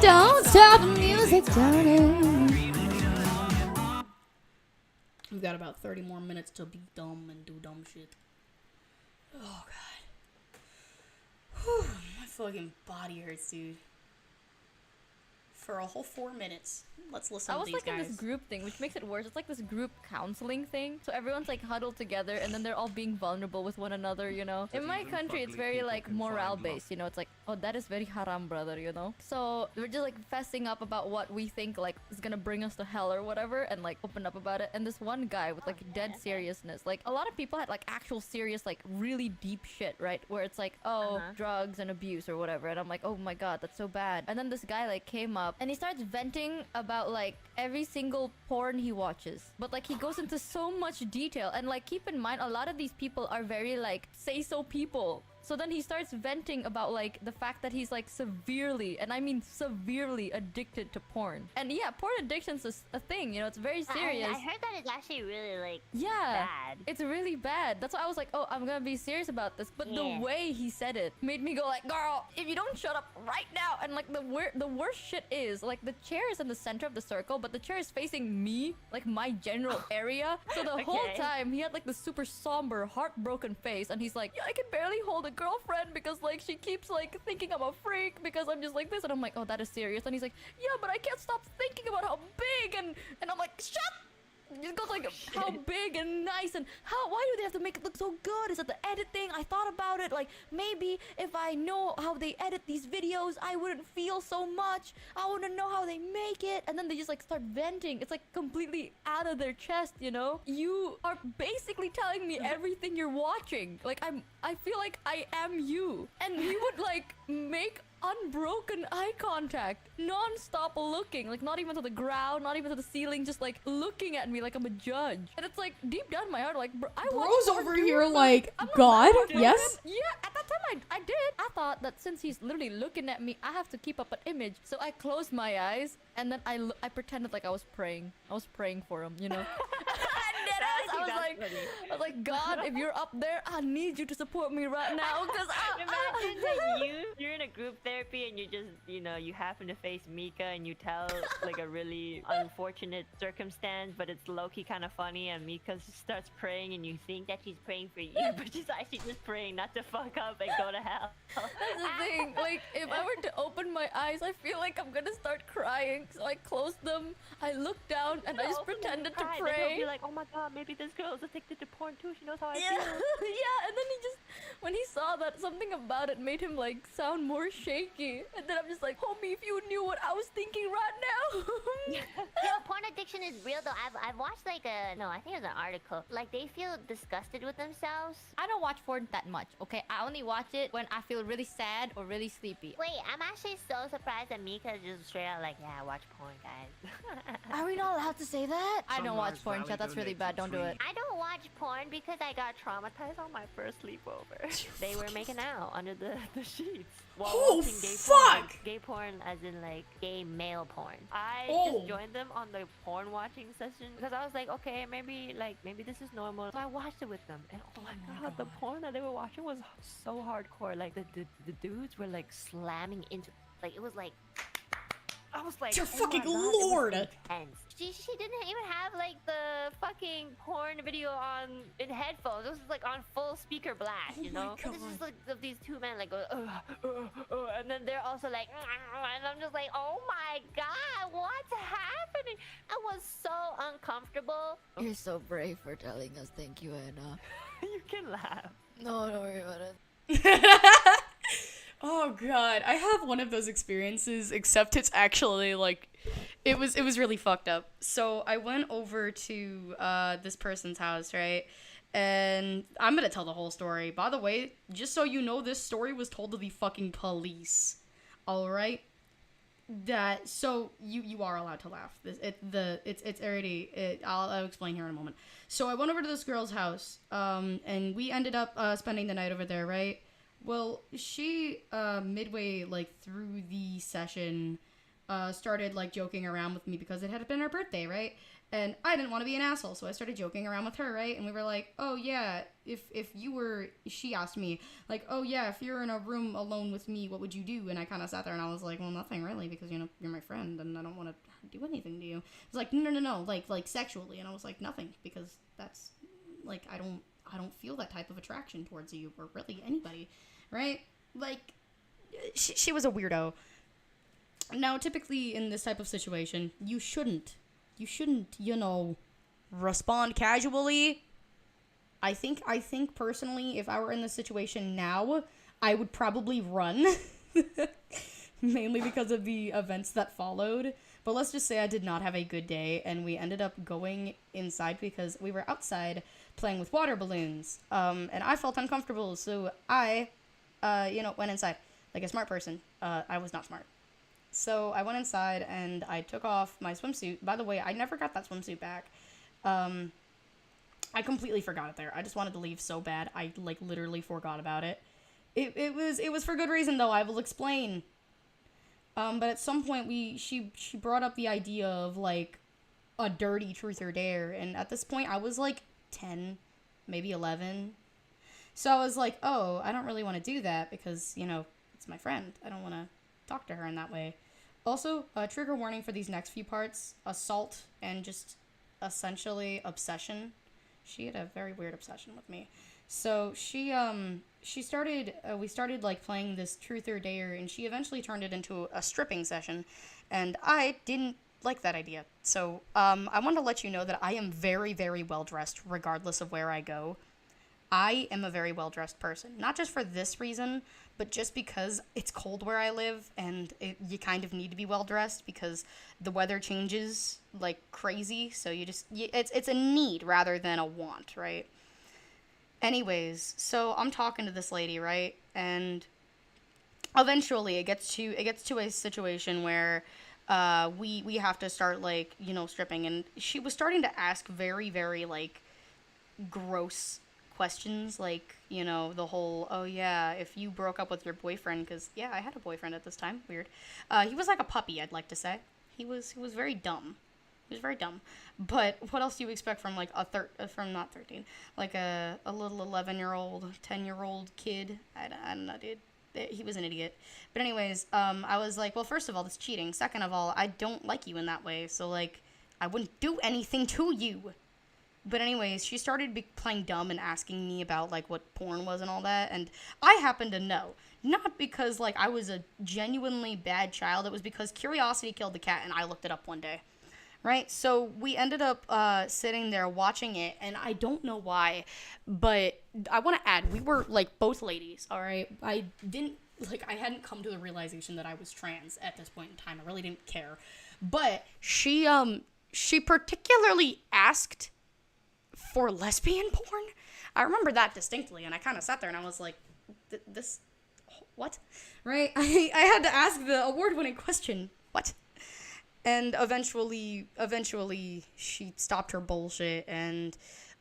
Speaker 2: Don't stop the music, darling. We've got about 30 more minutes to be dumb and do dumb shit. Oh, God. Whew, my fucking body hurts, dude.
Speaker 19: for a whole 4 minutes. Let's listen
Speaker 20: I
Speaker 19: to
Speaker 20: was
Speaker 19: these
Speaker 20: like in
Speaker 19: guys.
Speaker 20: this group thing, which makes it worse. It's like this group counseling thing. So everyone's like huddled together and then they're all being vulnerable with one another, you know? In my country, it's very like morale based, you know? It's like, oh, that is very haram, brother, you know? So we're just like fessing up about what we think like is gonna bring us to hell or whatever and like open up about it. And this one guy with like dead seriousness, like a lot of people had like actual serious, like really deep shit, right? Where it's like, oh, drugs and abuse or whatever. And I'm like, oh my God, that's so bad. And then this guy like came up and he starts venting about like every single porn he watches, but like he goes into so much detail. And like keep in mind, a lot of these people are very like say so people. So then he starts venting about like the fact that he's like severely, and I mean severely, addicted to porn. And yeah, porn addiction's a thing, you know, it's very serious.
Speaker 12: I heard that it's actually really like
Speaker 20: bad. It's really bad. That's why I was like, oh, I'm gonna be serious about this. But the way he said it made me go like, girl, if you don't shut up right now. And like the worst shit is like the chair is in the center of the circle, but the chair is facing me, like my general area. So the whole time he had like the super somber, heartbroken face, and he's like, yeah, I can barely hold a girlfriend because like she keeps like thinking I'm a freak because I'm just like this. And I'm like, oh, that is serious. And he's like, yeah, but I can't stop thinking about how big. And I'm like, shut. It goes like how big and nice, and why do they have to make it look so good? Is it the editing? I thought about it, like maybe if I know how they edit these videos, I wouldn't feel so much. I wouldn't know how they make it. And then they just like start venting. It's like completely out of their chest, you know? You are basically telling me everything you're watching. Like I feel like I am you. And he would like make unbroken eye contact, non-stop looking, like not even to the ground, not even to the ceiling, just like looking at me like I'm a judge. And it's like deep down in my heart, like I
Speaker 2: Bro's over here like, God, yes?
Speaker 20: Yeah, at that time I did. I thought that since he's literally looking at me, I have to keep up an image. So I closed my eyes and then I pretended like I was praying. I was praying for him, you know? I was like, God, if you're up there, I need you to support me right now, because
Speaker 21: imagine that you're in a group therapy and you just, you know, you happen to face Mika and you tell like a really unfortunate circumstance, but it's low-key kind of funny, and Mika starts praying and you think that she's praying for you, but she's actually just praying not to fuck up and go to hell.
Speaker 20: That's the thing, like if I were to open my eyes, I feel like I'm gonna start crying, so I closed them, I looked down and I just pretended to pray.
Speaker 21: You're like, oh my God, maybe this girl's addicted to porn too, she knows how I feel.
Speaker 20: Yeah, and then he just, when he saw that, something about it made him like sound more shaky, and then I'm just like, homie, if you knew what I was thinking right now.
Speaker 12: Yo, porn addiction is real though. I've watched like I think it was an article. Like they feel disgusted with themselves.
Speaker 20: I don't watch porn that much, okay? I only watch it when I feel really sad or really sleepy.
Speaker 12: Wait, I'm actually so surprised that Mika's just straight out like, yeah, I watch porn, guys.
Speaker 20: Are we not allowed to say that? I don't watch porn, chat. That's really bad. Don't do it.
Speaker 12: I don't watch porn because I got traumatized on my first sleepover. They were making out under the sheets while watching gay porn. Gay porn as in like gay male porn.
Speaker 21: I just joined them on the porn watching session because I was like, okay, maybe this is normal. So I watched it with them, and oh my God, the porn that they were watching was so hardcore. Like the dudes were like slamming into, like it was like, I was like,
Speaker 19: Dear
Speaker 21: oh
Speaker 19: fucking
Speaker 21: my God,
Speaker 19: Lord!
Speaker 21: it was intense.
Speaker 12: She didn't even have like the fucking porn video on in headphones. It was like on full speaker blast, you know? And it's just like of these two men like go, and then they're also like, and I'm just like, oh my God, what's happening? I was so uncomfortable.
Speaker 20: You're so brave for telling us. Thank you, Anna.
Speaker 21: You can laugh.
Speaker 20: No, don't worry about it.
Speaker 2: Oh God, I have one of those experiences, except it's actually like, it was really fucked up. So I went over to this person's house, right? And I'm gonna tell the whole story. By the way, just so you know, this story was told to the fucking police. All right. So you are allowed to laugh. It's already. I'll explain here in a moment. So I went over to this girl's house, and we ended up spending the night over there, right? Well, she, midway, like, through the session, started, like, joking around with me because it had been her birthday, right? And I didn't want to be an asshole, so I started joking around with her, right? And we were like, oh, yeah, if you were, she asked me, like, oh, yeah, if you're in a room alone with me, what would you do? And I kind of sat there and I was like, well, nothing really, because, you know, you're my friend and I don't want to do anything to you. It's like, no, like sexually. And I was like, nothing, because that's, like, I don't feel that type of attraction towards you or really anybody. Right? Like, she was a weirdo. Now, typically in this type of situation, you shouldn't, you know, respond casually. I think personally, if I were in this situation now, I would probably run. Mainly because of the events that followed. But let's just say I did not have a good day, and we ended up going inside because we were outside playing with water balloons. And I felt uncomfortable, so I, went inside. Like a smart person. I was not smart. So I went inside, and I took off my swimsuit. By the way, I never got that swimsuit back. I completely forgot it there. I just wanted to leave so bad. I, like, literally forgot about it. It was for good reason, though. I will explain. But at some point, she brought up the idea of, like, a dirty truth or dare. And at this point, I was, like, 10, maybe 11. So I was like, oh, I don't really want to do that because, you know, it's my friend. I don't want to talk to her in that way. Also, trigger warning for these next few parts. Assault and just essentially obsession. She had a very weird obsession with me. So we started like playing this truth or dare, and she eventually turned it into a stripping session, and I didn't like that idea. So I want to let you know that I am very, very well dressed regardless of where I go. I am a very well dressed person, not just for this reason, but just because it's cold where I live, and you kind of need to be well dressed because the weather changes like crazy. So it's a need rather than a want, right? Anyways, so I'm talking to this lady, right? And eventually it gets to a situation where we have to start, like, you know, stripping, and she was starting to ask very, very, like, gross questions, like, you know, the whole, oh yeah, if you broke up with your boyfriend, because yeah, I had a boyfriend at this time, weird. He was like a puppy, I'd like to say. He was very dumb. He was very dumb. But what else do you expect from, like, from not 13, like a little 11-year-old, 10-year-old kid? I don't know, dude. He was an idiot. But anyways, I was like, well, first of all, that's cheating. Second of all, I don't like you in that way. So, like, I wouldn't do anything to you. But anyways, she started playing dumb and asking me about, like, what porn was and all that. And I happened to know. Not because, like, I was a genuinely bad child. It was because curiosity killed the cat, and I looked it up one day. Right? So we ended up sitting there watching it, and I don't know why, but I want to add, we were, like, both ladies, all right? I hadn't come to the realization that I was trans at this point in time. I really didn't care. But she particularly asked for lesbian porn. I remember that distinctly, and I kind of sat there and I was like, this, what? Right? I had to ask the award-winning question, what? And eventually she stopped her bullshit, and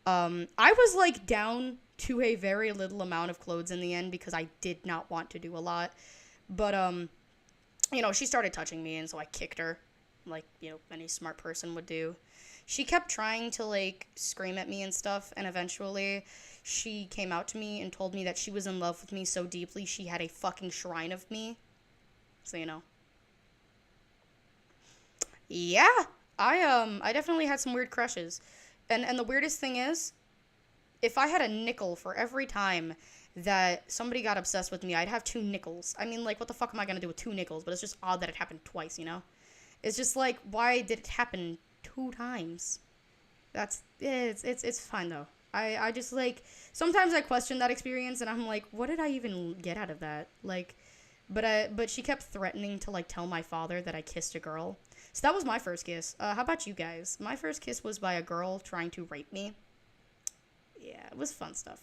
Speaker 2: I was, like, down to a very little amount of clothes in the end because I did not want to do a lot. But, you know, she started touching me, and so I kicked her, like, you know, any smart person would do. She kept trying to, like, scream at me and stuff, and eventually she came out to me and told me that she was in love with me so deeply she had a fucking shrine of me. So, you know. Yeah, I definitely had some weird crushes. And the weirdest thing is, if I had a nickel for every time that somebody got obsessed with me, I'd have 2 nickels. I mean, like, what the fuck am I gonna do with 2 nickels? But it's just odd that it happened twice, you know? It's just like, why did it happen 2 times? It's fine, though. I just, like, sometimes I question that experience, and I'm like, what did I even get out of that? Like, but she kept threatening to, like, tell my father that I kissed a girl. So that was my first kiss. How about you guys? My first kiss was by a girl trying to rape me. Yeah, it was fun stuff.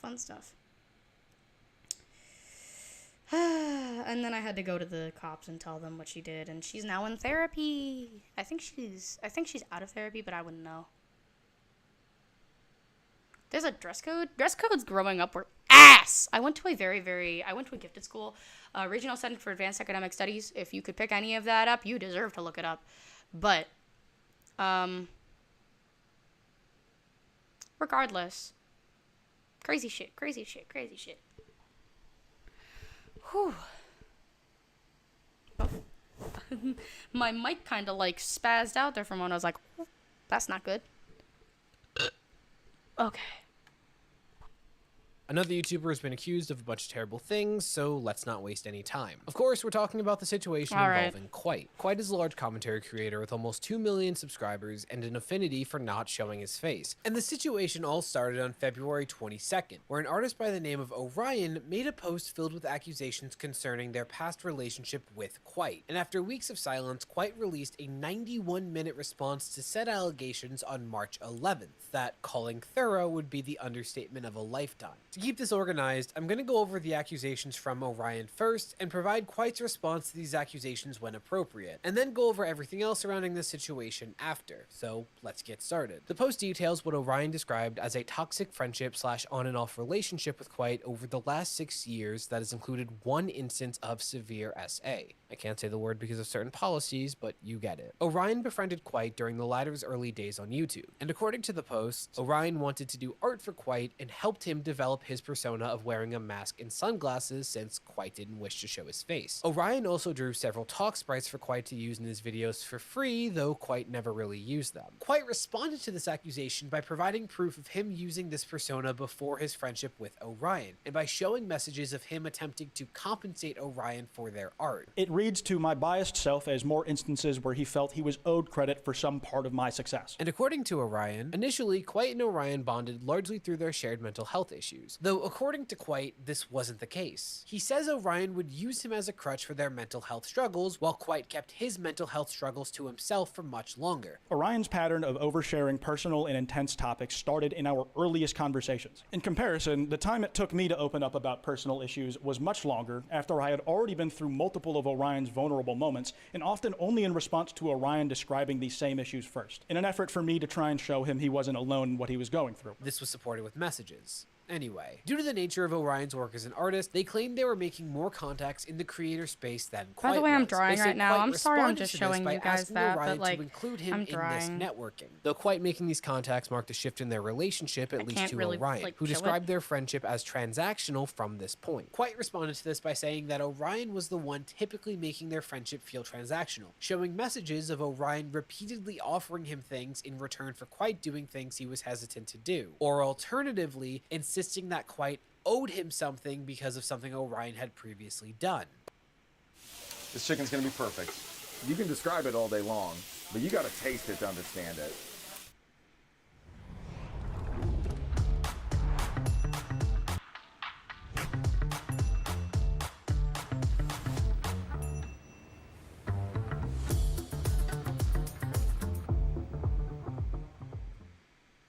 Speaker 2: And then I had to go to the cops and tell them what she did, and she's now in therapy. I think she's out of therapy, but I wouldn't know. There's a dress code. Dress codes growing up were ass. I went to a gifted school, Regional Center for Advanced Academic Studies. If you could pick any of that up, you deserve to look it up. But, regardless, crazy shit. Whew. My mic kind of, like, spazzed out there for a moment. I was like, that's not good. Okay.
Speaker 1: Another YouTuber has been accused of a bunch of terrible things, so let's not waste any time. Of course, we're talking about the situation involving Quite. Quite is a large commentary creator with almost 2 million subscribers and an affinity for not showing his face. And the situation all started on February 22nd, where an artist by the name of Orion made a post filled with accusations concerning their past relationship with Quite. And after weeks of silence, Quite released a 91-minute response to said allegations on March 11th that calling thorough would be the understatement of a lifetime. To keep this organized, I'm going to go over the accusations from Orion first and provide Quite's response to these accusations when appropriate, and then go over everything else surrounding this situation after. So let's get started. The post details what Orion described as a toxic friendship / on and off relationship with Quite over the last 6 years that has included one instance of severe SA. I can't say the word because of certain policies, but you get it. Orion befriended Quite during the latter's early days on YouTube, and according to the post, Orion wanted to do art for Quite and helped him develop his persona of wearing a mask and sunglasses since Quite didn't wish to show his face. Orion also drew several talk sprites for Quite to use in his videos for free, though Quite never really used them. Quite responded to this accusation by providing proof of him using this persona before his friendship with Orion, and by showing messages of him attempting to compensate Orion for their art.
Speaker 22: It reads to my biased self as more instances where he felt he was owed credit for some part of my success.
Speaker 1: And according to Orion, initially Quite and Orion bonded largely through their shared mental health issues, though according to Quite, this wasn't the case. He says Orion would use him as a crutch for their mental health struggles, while Quite kept his mental health struggles to himself for much longer.
Speaker 22: Orion's pattern of oversharing personal and intense topics started in our earliest conversations. In comparison, the time it took me to open up about personal issues was much longer, after I had already been through multiple of Orion's vulnerable moments, and often only in response to Orion describing these same issues first, in an effort for me to try and show him he wasn't alone in what he was going through.
Speaker 1: This was supported with messages. Anyway, due to the nature of Orion's work as an artist, they claimed they were making more contacts in the creator space than Quite.
Speaker 2: By the way, I'm
Speaker 1: was.
Speaker 2: drawing
Speaker 1: They
Speaker 2: right
Speaker 1: said
Speaker 2: now.
Speaker 1: Quite
Speaker 2: I'm sorry I'm
Speaker 1: responded
Speaker 2: just
Speaker 1: to this
Speaker 2: showing
Speaker 1: by
Speaker 2: you guys
Speaker 1: asking
Speaker 2: that,
Speaker 1: Orion
Speaker 2: but like,
Speaker 1: to include him
Speaker 2: I'm
Speaker 1: in this
Speaker 2: drawing.
Speaker 1: networking. Though Quite making these contacts marked a shift in their relationship, at least
Speaker 2: can't
Speaker 1: to
Speaker 2: really,
Speaker 1: Orion,
Speaker 2: like,
Speaker 1: who
Speaker 2: show
Speaker 1: described their friendship as transactional from this point. Quite responded to this by saying that Orion was the one typically making their friendship feel transactional, showing messages of Orion repeatedly offering him things in return for Quite doing things he was hesitant to do, or alternatively, insisting that Quite owed him something because of something Orion had previously done.
Speaker 23: This chicken's gonna be perfect. You can describe it all day long, but you gotta taste it to understand it.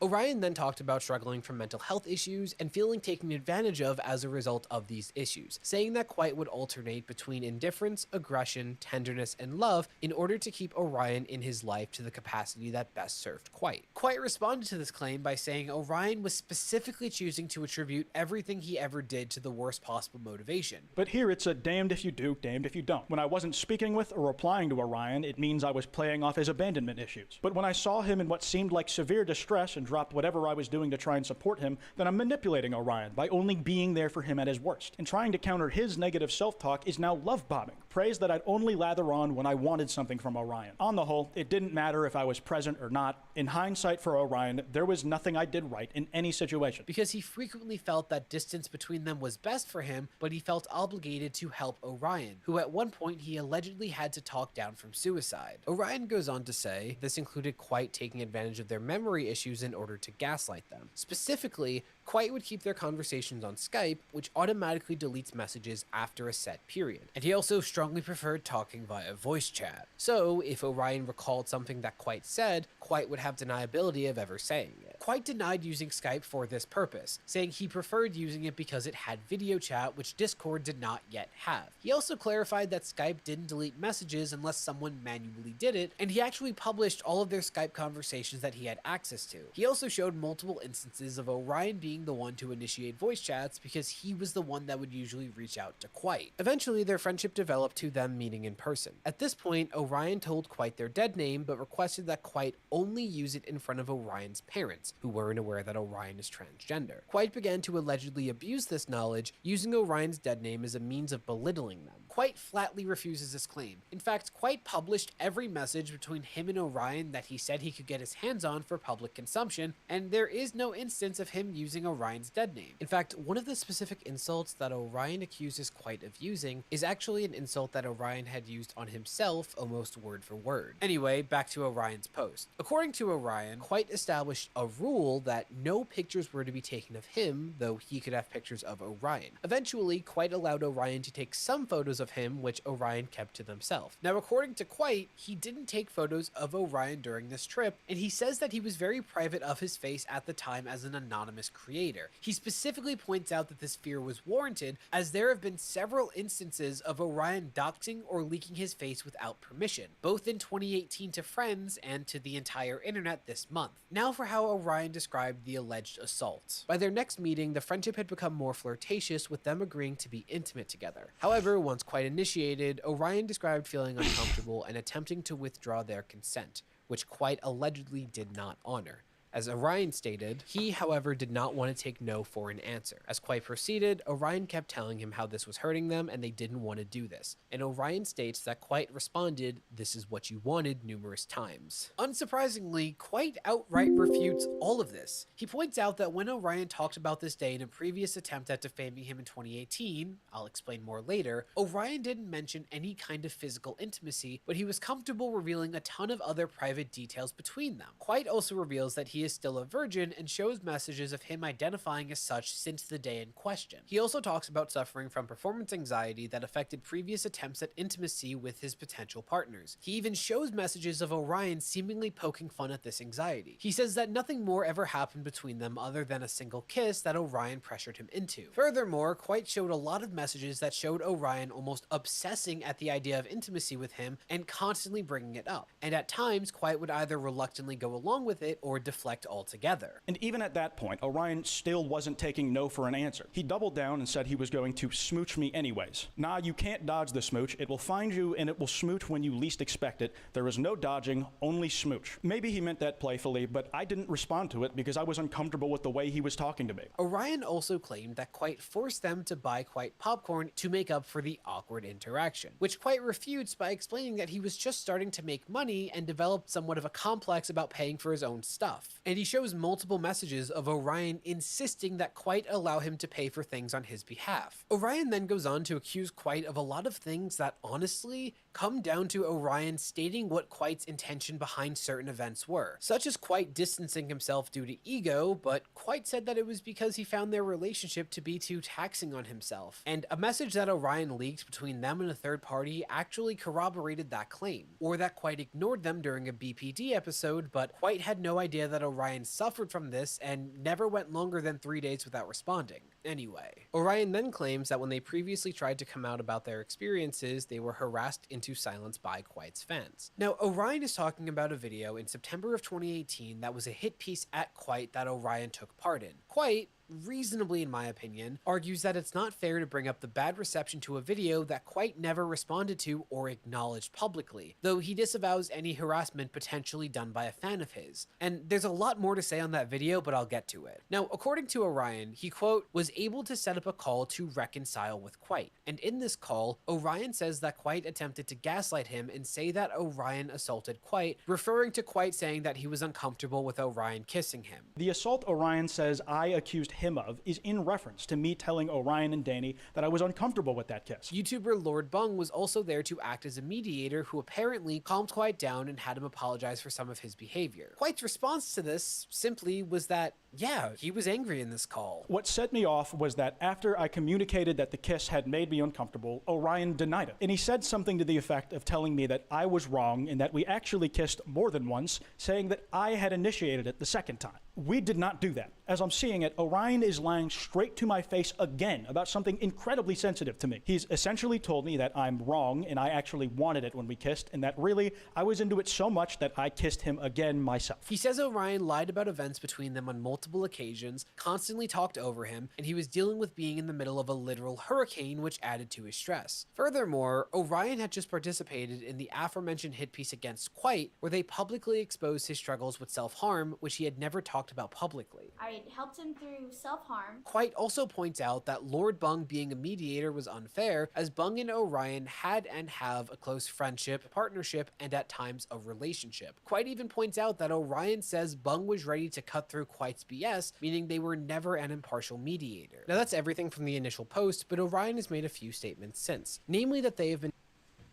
Speaker 1: Orion then talked about struggling from mental health issues and feeling taken advantage of as a result of these issues, saying that Quite would alternate between indifference, aggression, tenderness, and love in order to keep Orion in his life to the capacity that best served Quite. Quite responded to this claim by saying Orion was specifically choosing to attribute everything he ever did to the worst possible motivation.
Speaker 22: But here it's a damned if you do, damned if you don't. When I wasn't speaking with or replying to Orion, it means I was playing off his abandonment issues. But when I saw him in what seemed like severe distress and dropped whatever I was doing to try and support him, then I'm manipulating Orion by only being there for him at his worst. And trying to counter his negative self-talk is now love bombing, praise that I'd only lather on when I wanted something from Orion. On the whole, it didn't matter if I was present or not. In hindsight for Orion, there was nothing I did right in any situation.
Speaker 1: Because he frequently felt that distance between them was best for him, but he felt obligated to help Orion, who at one point he allegedly had to talk down from suicide. Orion goes on to say this included Quite taking advantage of their memory issues in order to gaslight them. Specifically, Quite would keep their conversations on Skype, which automatically deletes messages after a set period. And he also strongly preferred talking via voice chat. So, if Orion recalled something that Quite said, Quite would have deniability of ever saying it. Quite denied using Skype for this purpose, saying he preferred using it because it had video chat, which Discord did not yet have. He also clarified that Skype didn't delete messages unless someone manually did it, and he actually published all of their Skype conversations that he had access to. He also showed multiple instances of Orion being the one to initiate voice chats because he was the one that would usually reach out to Quite. Eventually, their friendship developed to them meeting in person. At this point, Orion told Quite their dead name, but requested that Quite only use it in front of Orion's parents, who weren't aware that Orion is transgender. Quite began to allegedly abuse this knowledge, using Orion's dead name as a means of belittling them. Quite flatly refuses this claim. In fact, Quite published every message between him and Orion that he said he could get his hands on for public consumption, and there is no instance of him using Orion's dead name. In fact, one of the specific insults that Orion accuses Quite of using is actually an insult that Orion had used on himself almost word for word. Anyway, back to Orion's post. According to Orion, Quite established a rule that no pictures were to be taken of him, though he could have pictures of Orion. Eventually, Quite allowed Orion to take some photos of him, which Orion kept to themselves. Now, according to Quite, he didn't take photos of Orion during this trip, and he says that he was very private of his face at the time as an anonymous creator. He specifically points out that this fear was warranted, as there have been several instances of Orion doxing or leaking his face without permission, both in 2018 to friends and to the entire internet this month. Now for how Orion described the alleged assault. By their next meeting, the friendship had become more flirtatious, with them agreeing to be intimate together. However, once Quite initiated, Orion described feeling uncomfortable and attempting to withdraw their consent, which Quite allegedly did not honor. As Orion stated, he, however, did not want to take no for an answer. As Quite proceeded, Orion kept telling him how this was hurting them and they didn't want to do this. And Orion states that Quite responded, "This is what you wanted," numerous times. Unsurprisingly, Quite outright refutes all of this. He points out that when Orion talked about this day in a previous attempt at defaming him in 2018, I'll explain more later, Orion didn't mention any kind of physical intimacy, but he was comfortable revealing a ton of other private details between them. Quite also reveals that he is still a virgin and shows messages of him identifying as such since the day in question. He also talks about suffering from performance anxiety that affected previous attempts at intimacy with his potential partners. He even shows messages of Orion seemingly poking fun at this anxiety. He says that nothing more ever happened between them other than a single kiss that Orion pressured him into. Furthermore, Quite showed a lot of messages that showed Orion almost obsessing at the idea of intimacy with him and constantly bringing it up. And at times, Quite would either reluctantly go along with it or deflect altogether.
Speaker 22: And even at that point, Orion still wasn't taking no for an answer. He doubled down and said he was going to smooch me anyways. Nah, you can't dodge the smooch. It will find you and it will smooch when you least expect it. There is no dodging, only smooch. Maybe he meant that playfully, but I didn't respond to it because I was uncomfortable with the way he was talking to me.
Speaker 1: Orion also claimed that Quite forced them to buy Quite popcorn to make up for the awkward interaction, which Quite refutes by explaining that he was just starting to make money and developed somewhat of a complex about paying for his own stuff. And he shows multiple messages of Orion insisting that Quite allow him to pay for things on his behalf. Orion then goes on to accuse Quite of a lot of things that honestly come down to Orion stating what Quite's intention behind certain events were, such as Quite distancing himself due to ego, but Quite said that it was because he found their relationship to be too taxing on himself. And a message that Orion leaked between them and a third party actually corroborated that claim, or that Quite ignored them during a BPD episode, but Quite had no idea that Orion suffered from this and never went longer than 3 days without responding. Anyway, Orion then claims that when they previously tried to come out about their experiences, they were harassed into silence by Quite's fans. Now, Orion is talking about a video in September of 2018 that was a hit piece at Quite that Orion took part in. Quite, reasonably in my opinion, argues that it's not fair to bring up the bad reception to a video that Quite never responded to or acknowledged publicly, though he disavows any harassment potentially done by a fan of his. And there's a lot more to say on that video, but I'll get to it. Now, according to Orion, he, quote, was able to set up a call to reconcile with Quite. And in this call, Orion says that Quite attempted to gaslight him and say that Orion assaulted Quite, referring to Quite saying that he was uncomfortable with Orion kissing him.
Speaker 22: The assault Orion says I accused him of is in reference to me telling Orion and Danny that I was uncomfortable with that kiss.
Speaker 1: YouTuber Lord Bung was also there to act as a mediator who apparently calmed Quite down and had him apologize for some of his behavior. Quite's response to this simply was that, yeah, he was angry in this call.
Speaker 22: What set me off was that after I communicated that the kiss had made me uncomfortable, Orion denied it. And he said something to the effect of telling me that I was wrong and that we actually kissed more than once, saying that I had initiated it the second time. We did not do that. As I'm seeing it, Orion is lying straight to my face again about something incredibly sensitive to me. He's essentially told me that I'm wrong and I actually wanted it when we kissed, and that really I was into it so much that I kissed him again myself.
Speaker 1: He says Orion lied about events between them on multiple occasions, constantly talked over him, and he was dealing with being in the middle of a literal hurricane, which added to his stress. Furthermore, Orion had just participated in the aforementioned hit piece against Quite, where they publicly exposed his struggles with self-harm, which he had never talked about publicly.
Speaker 3: I helped him through
Speaker 12: self-harm.
Speaker 1: Quite also points out that Lord Bung being a mediator was unfair, as Bung and Orion had and have a close friendship, partnership, and at times a relationship. Quite even points out that Orion says Bung was ready to cut through Quite's BS, meaning they were never an impartial mediator. Now that's everything from the initial post, but Orion has made a few statements since, namely that they have been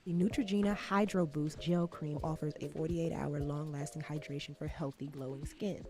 Speaker 3: The Neutrogena Hydro Boost Gel Cream offers a 48-hour long-lasting hydration for healthy, glowing skin.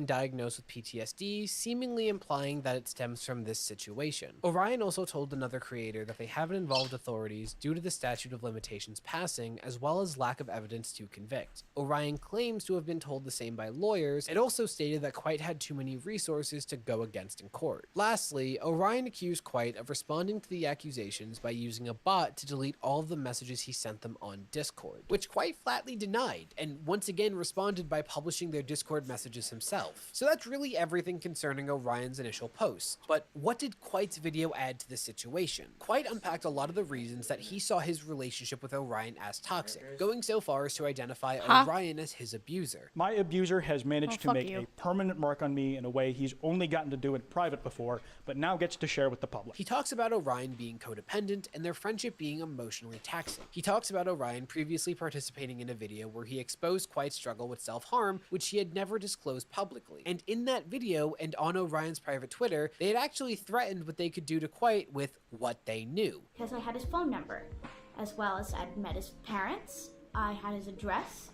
Speaker 1: Diagnosed with PTSD, seemingly implying that it stems from this situation. Orion also told another creator that they haven't involved authorities due to the statute of limitations passing, as well as lack of evidence to convict. Orion claims to have been told the same by lawyers. It also stated that Quite had too many resources to go against in court. Lastly, Orion accused Quite of responding to the accusations by using a bot to delete all of the messages he sent them on Discord, which Quite flatly denied, and once again responded by publishing their Discord messages himself. So that's really everything concerning Orion's initial post. But what did Quite's video add to the situation? Quite unpacked a lot of the reasons that he saw his relationship with Orion as toxic, going so far as to identify Orion as his abuser.
Speaker 22: My abuser has managed to make a permanent mark on me in a way he's only gotten to do in private before, but now gets to share with the public.
Speaker 1: He talks about Orion being codependent and their friendship being emotionally taxing. He talks about Orion previously participating in a video where he exposed Quite's struggle with self-harm, which he had never disclosed publicly. And in that video and on Orion's private Twitter, they had actually threatened what they could do to Quite with what they knew.
Speaker 12: Because I had his phone number, as well as I'd met his parents, I had his address.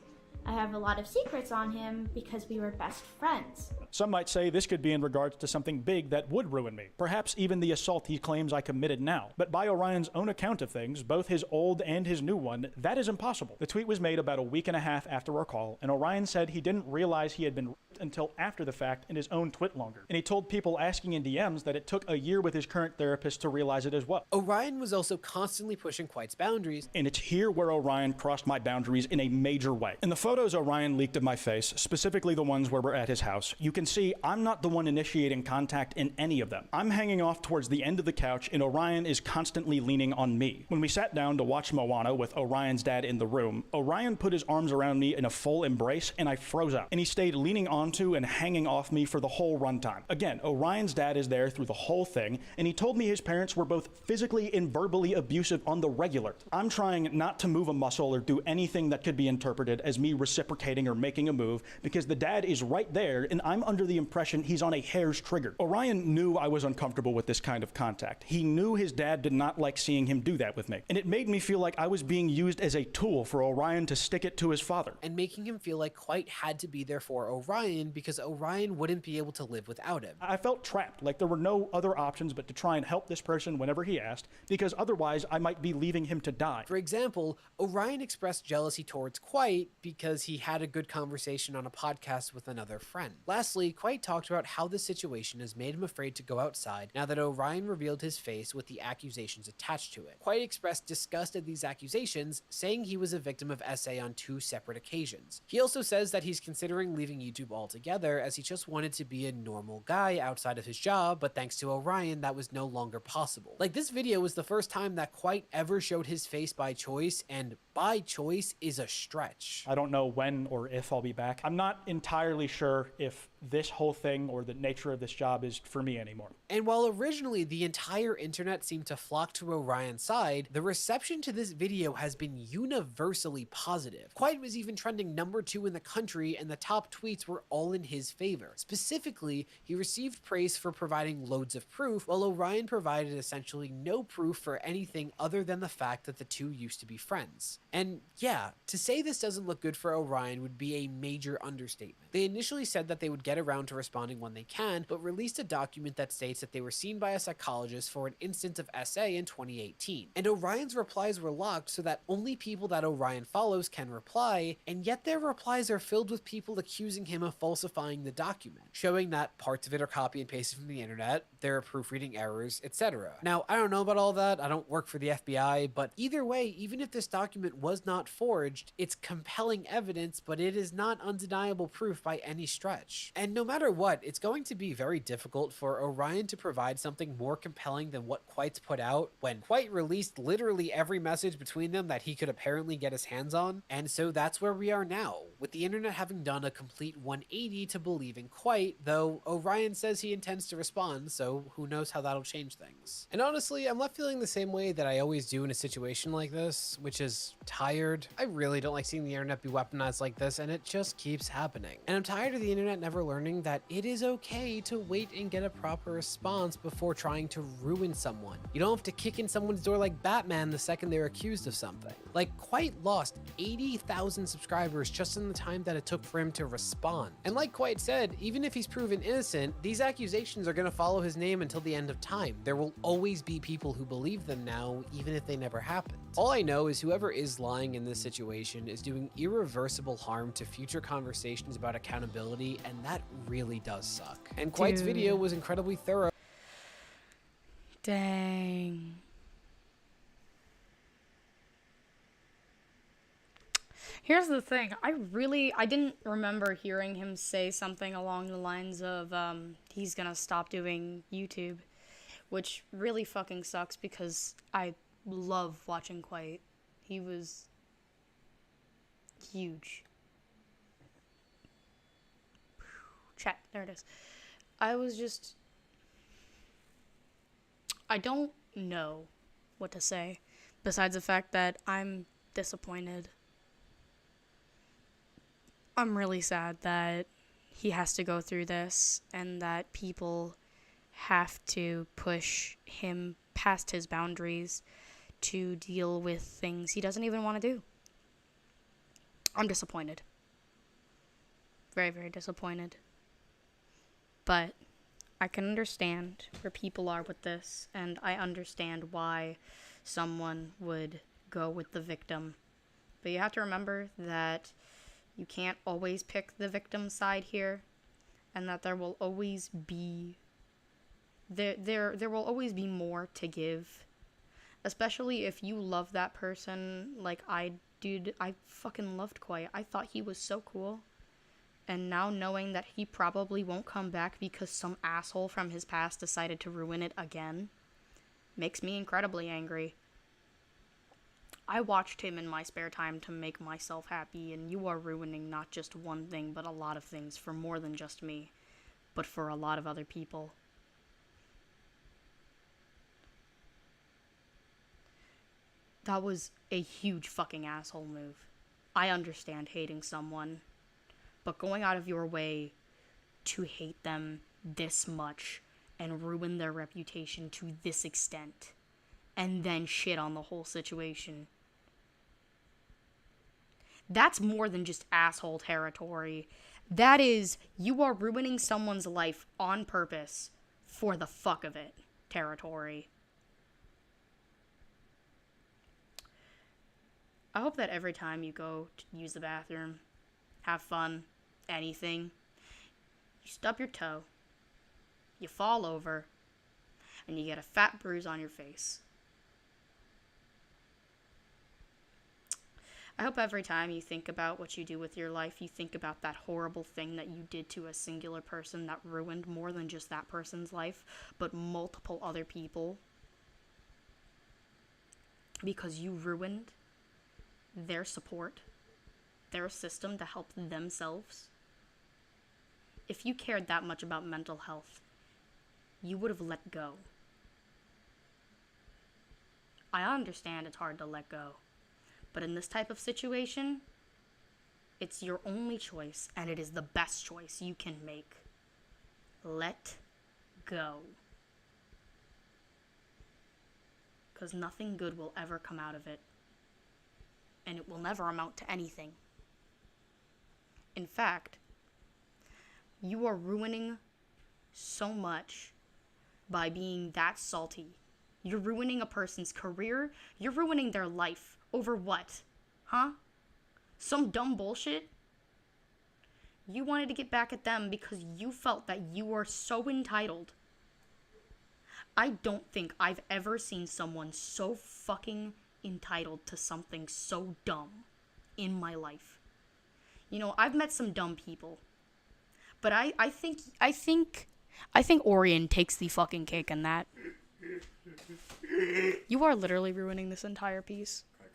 Speaker 12: I have a lot of secrets on him because we were best friends.
Speaker 22: Some might say this could be in regards to something big that would ruin me, perhaps even the assault he claims I committed now. But by Orion's own account of things, both his old and his new one, that is impossible. The tweet was made about a week and a half after our call, and Orion said he didn't realize he had been raped until after the fact in his own twit longer. And he told people asking in DMs that it took a year with his current therapist to realize it as well.
Speaker 1: Orion was also constantly pushing Quite's boundaries.
Speaker 22: And it's here where Orion crossed my boundaries in a major way. In the photos Orion leaked of my face, specifically the ones where we're at his house, you can see I'm not the one initiating contact in any of them. I'm hanging off towards the end of the couch and Orion is constantly leaning on me. When we sat down to watch Moana with Orion's dad in the room, Orion put his arms around me in a full embrace and I froze up. And he stayed leaning onto and hanging off me for the whole runtime. Again, Orion's dad is there through the whole thing and he told me his parents were both physically and verbally abusive on the regular. I'm trying not to move a muscle or do anything that could be interpreted as me reciprocating or making a move because the dad is right there and I'm under the impression he's on a hair's trigger. Orion knew I was uncomfortable with this kind of contact. He knew his dad did not like seeing him do that with me. And it made me feel like I was being used as a tool for Orion to stick it to his father.
Speaker 1: And making him feel like Quite had to be there for Orion because Orion wouldn't be able to live without him.
Speaker 22: I felt trapped, like there were no other options but to try and help this person whenever he asked, because otherwise I might be leaving him to die.
Speaker 1: For example, Orion expressed jealousy towards Quite because he had a good conversation on a podcast with another friend. Lastly, Quite talked about how this situation has made him afraid to go outside now that Orion revealed his face with the accusations attached to it. Quite expressed disgust at these accusations, saying he was a victim of SA on 2 separate occasions. He also says that he's considering leaving YouTube altogether as he just wanted to be a normal guy outside of his job, but thanks to Orion, that was no longer possible. Like, this video was the first time that Quite ever showed his face by choice, and by choice is a stretch.
Speaker 22: I don't know when or if I'll be back. I'm not entirely sure if this whole thing or the nature of this job is for me anymore.
Speaker 1: And while originally the entire internet seemed to flock to Orion's side, the reception to this video has been universally positive. Quite was even trending #2 in the country and the top tweets were all in his favor. Specifically, he received praise for providing loads of proof, while Orion provided essentially no proof for anything other than the fact that the two used to be friends. And yeah, to say this doesn't look good for Orion would be a major understatement. They initially said that they would get around to responding when they can, but released a document that states that they were seen by a psychologist for an instance of SA in 2018. And Orion's replies were locked so that only people that Orion follows can reply, and yet their replies are filled with people accusing him of falsifying the document, showing that parts of it are copy and pasted from the internet, there are proofreading errors, etc. Now, I don't know about all that, I don't work for the FBI, but either way, even if this document was not forged, it's compelling evidence, but it is not undeniable proof by any stretch. And no matter what, it's going to be very difficult for Orion to provide something more compelling than what Quite's put out when Quite released literally every message between them that he could apparently get his hands on. And so that's where we are now, with the internet having done a complete 180 to believe in Quite, though Orion says he intends to respond, so who knows how that'll change things. And honestly, I'm left feeling the same way that I always do in a situation like this, which is tired. I really don't like seeing the internet be weaponized like this, and it just keeps happening. And I'm tired of the internet never learning that it is okay to wait and get a proper response before trying to ruin someone. You don't have to kick in someone's door like Batman the second they're accused of something. Like, Quite lost 80,000 subscribers just in the time that it took for him to respond. And like Quite said, even if he's proven innocent, these accusations are going to follow his name until the end of time. There will always be people who believe them now, even if they never happened. All I know is whoever is lying in this situation is doing irreversible harm to future conversations about accountability, and that really does suck. And Quite's video was incredibly thorough.
Speaker 2: Dang. Here's the thing. I didn't remember hearing him say something along the lines of, he's gonna stop doing YouTube, which really fucking sucks because I love watching Quite. He was huge. Chat, there it is. I don't know what to say besides the fact that I'm disappointed. I'm really sad that he has to go through this and that people have to push him past his boundaries to deal with things he doesn't even want to do. I'm disappointed. Very, very disappointed. But I can understand where people are with this, and I understand why someone would go with the victim. But you have to remember that you can't always pick the victim side here, and that there will always be there will always be more to give. Especially if you love that person like I did. I fucking loved Quite. I thought he was so cool. And now knowing that he probably won't come back because some asshole from his past decided to ruin it again makes me incredibly angry. I watched him in my spare time to make myself happy, and you are ruining not just one thing, but a lot of things for more than just me, but for a lot of other people. That was a huge fucking asshole move. I understand hating someone, but going out of your way to hate them this much and ruin their reputation to this extent, and then shit on the whole situation, that's more than just asshole territory. That is, you are ruining someone's life on purpose for the fuck of it territory. I hope that every time you go to use the bathroom, have fun, anything, you stub your toe, you fall over, and you get a fat bruise on your face. I hope every time you think about what you do with your life, you think about that horrible thing that you did to a singular person that ruined more than just that person's life, but multiple other people. Because you ruined their support, their system to help themselves. If you cared that much about mental health, you would have let go. I understand it's hard to let go. But in this type of situation, it's your only choice, and it is the best choice you can make. Let go. Because nothing good will ever come out of it. And it will never amount to anything. In fact, you are ruining so much by being that salty. You're ruining a person's career. You're ruining their life. Over what? Huh? Some dumb bullshit? You wanted to get back at them because you felt that you were so entitled. I don't think I've ever seen someone so fucking entitled to something so dumb in my life. You know, I've met some dumb people, But I think Orion takes the fucking cake in that. You are literally ruining this entire piece.
Speaker 4: Cry.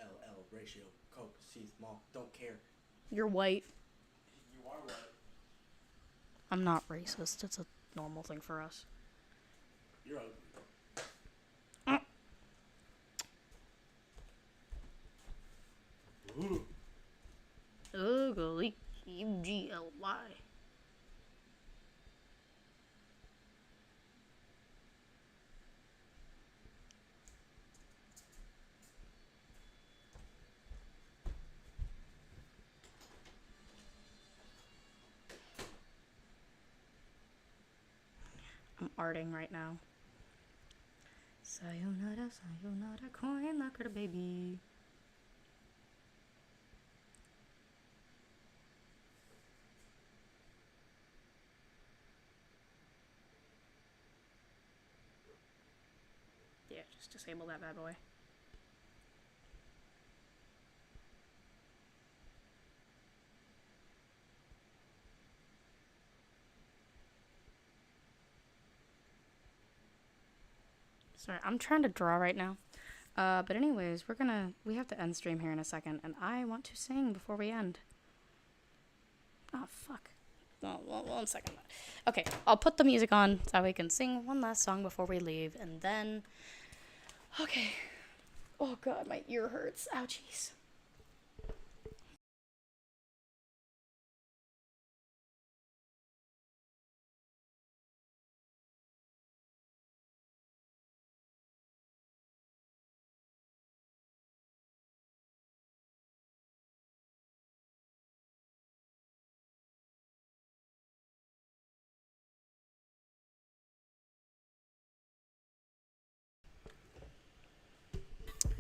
Speaker 4: LL ratio. Coke. Sheath. Mall. Don't care.
Speaker 2: You're white.
Speaker 4: You are white.
Speaker 2: I'm not racist. It's a normal thing for us.
Speaker 4: You're ugly.
Speaker 2: Ugly. UGLY. I'm arting right now. Sayonara, sayonara, coin locker, baby. Yeah, just disable that bad boy. Sorry, I'm trying to draw right now. But anyways, we have to end stream here in a second, and I want to sing before we end. Oh, fuck. Oh, well, 1 second. Okay, I'll put the music on so we can sing one last song before we leave, and then... Okay. Oh, God, my ear hurts. Ouchies.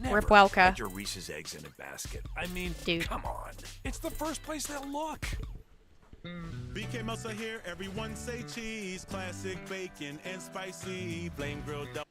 Speaker 5: Never
Speaker 2: Rip Welka.
Speaker 5: hide your Reese's eggs in a basket. I mean,
Speaker 2: Dude.
Speaker 5: come on. It's the first place they'll look.
Speaker 6: BK Meltzer here. Everyone say cheese. Classic bacon and spicy. Flame grilled double.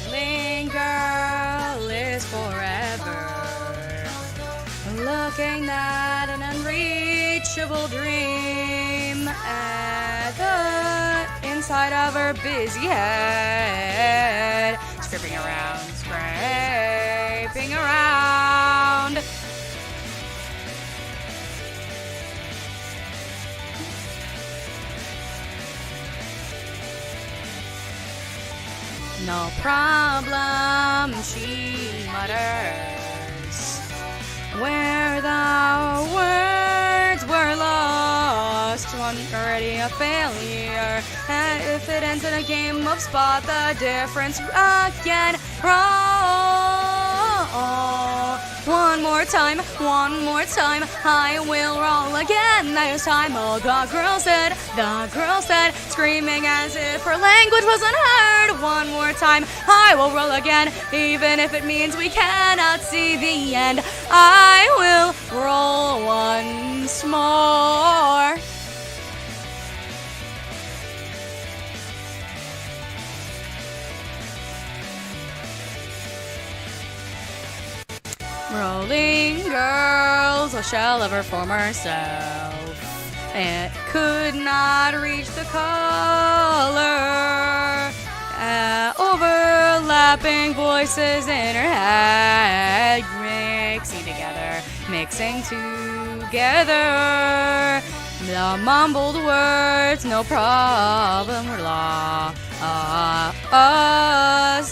Speaker 2: Rolling girl is forever looking at an unreachable dream at the inside of her busy head, scraping around. No problem, she mutters, where the words were lost. One already a failure, and if it ends in a game of spot the difference again. Roll one more time, I will roll again. This time, oh, the girl said, screaming as if her language wasn't heard. One more time, I will roll again, even if it means we cannot see the end. I will roll once more. Rolling girls, a shell of her former self. It could not reach the color. Overlapping voices in her head, mixing together. The mumbled words, no problem, were lost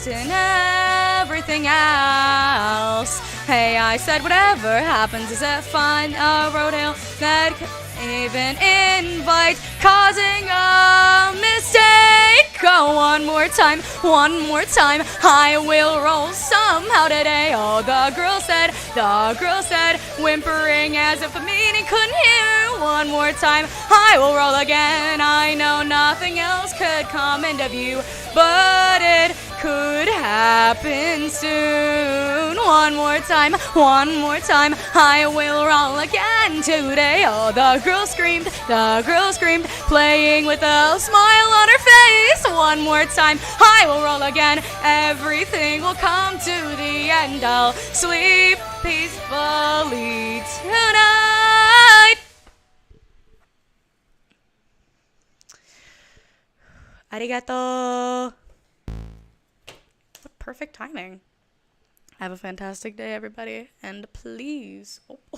Speaker 2: in everything else. Hey, I said whatever happens is a fine roadhill that could even invite causing a mistake. go one more time, one more time. I will roll somehow today. Oh, the girl said, whimpering as if the meaning couldn't hear. One more time, I will roll again. I know nothing else could come into view, but it could happen soon. One more time, I will roll again today. Oh, the girl screamed, playing with a smile on her face. One more time, I will roll again. Everything will come to the end. I'll sleep peacefully tonight. Arigato. What perfect timing. Have a fantastic day, everybody, and please.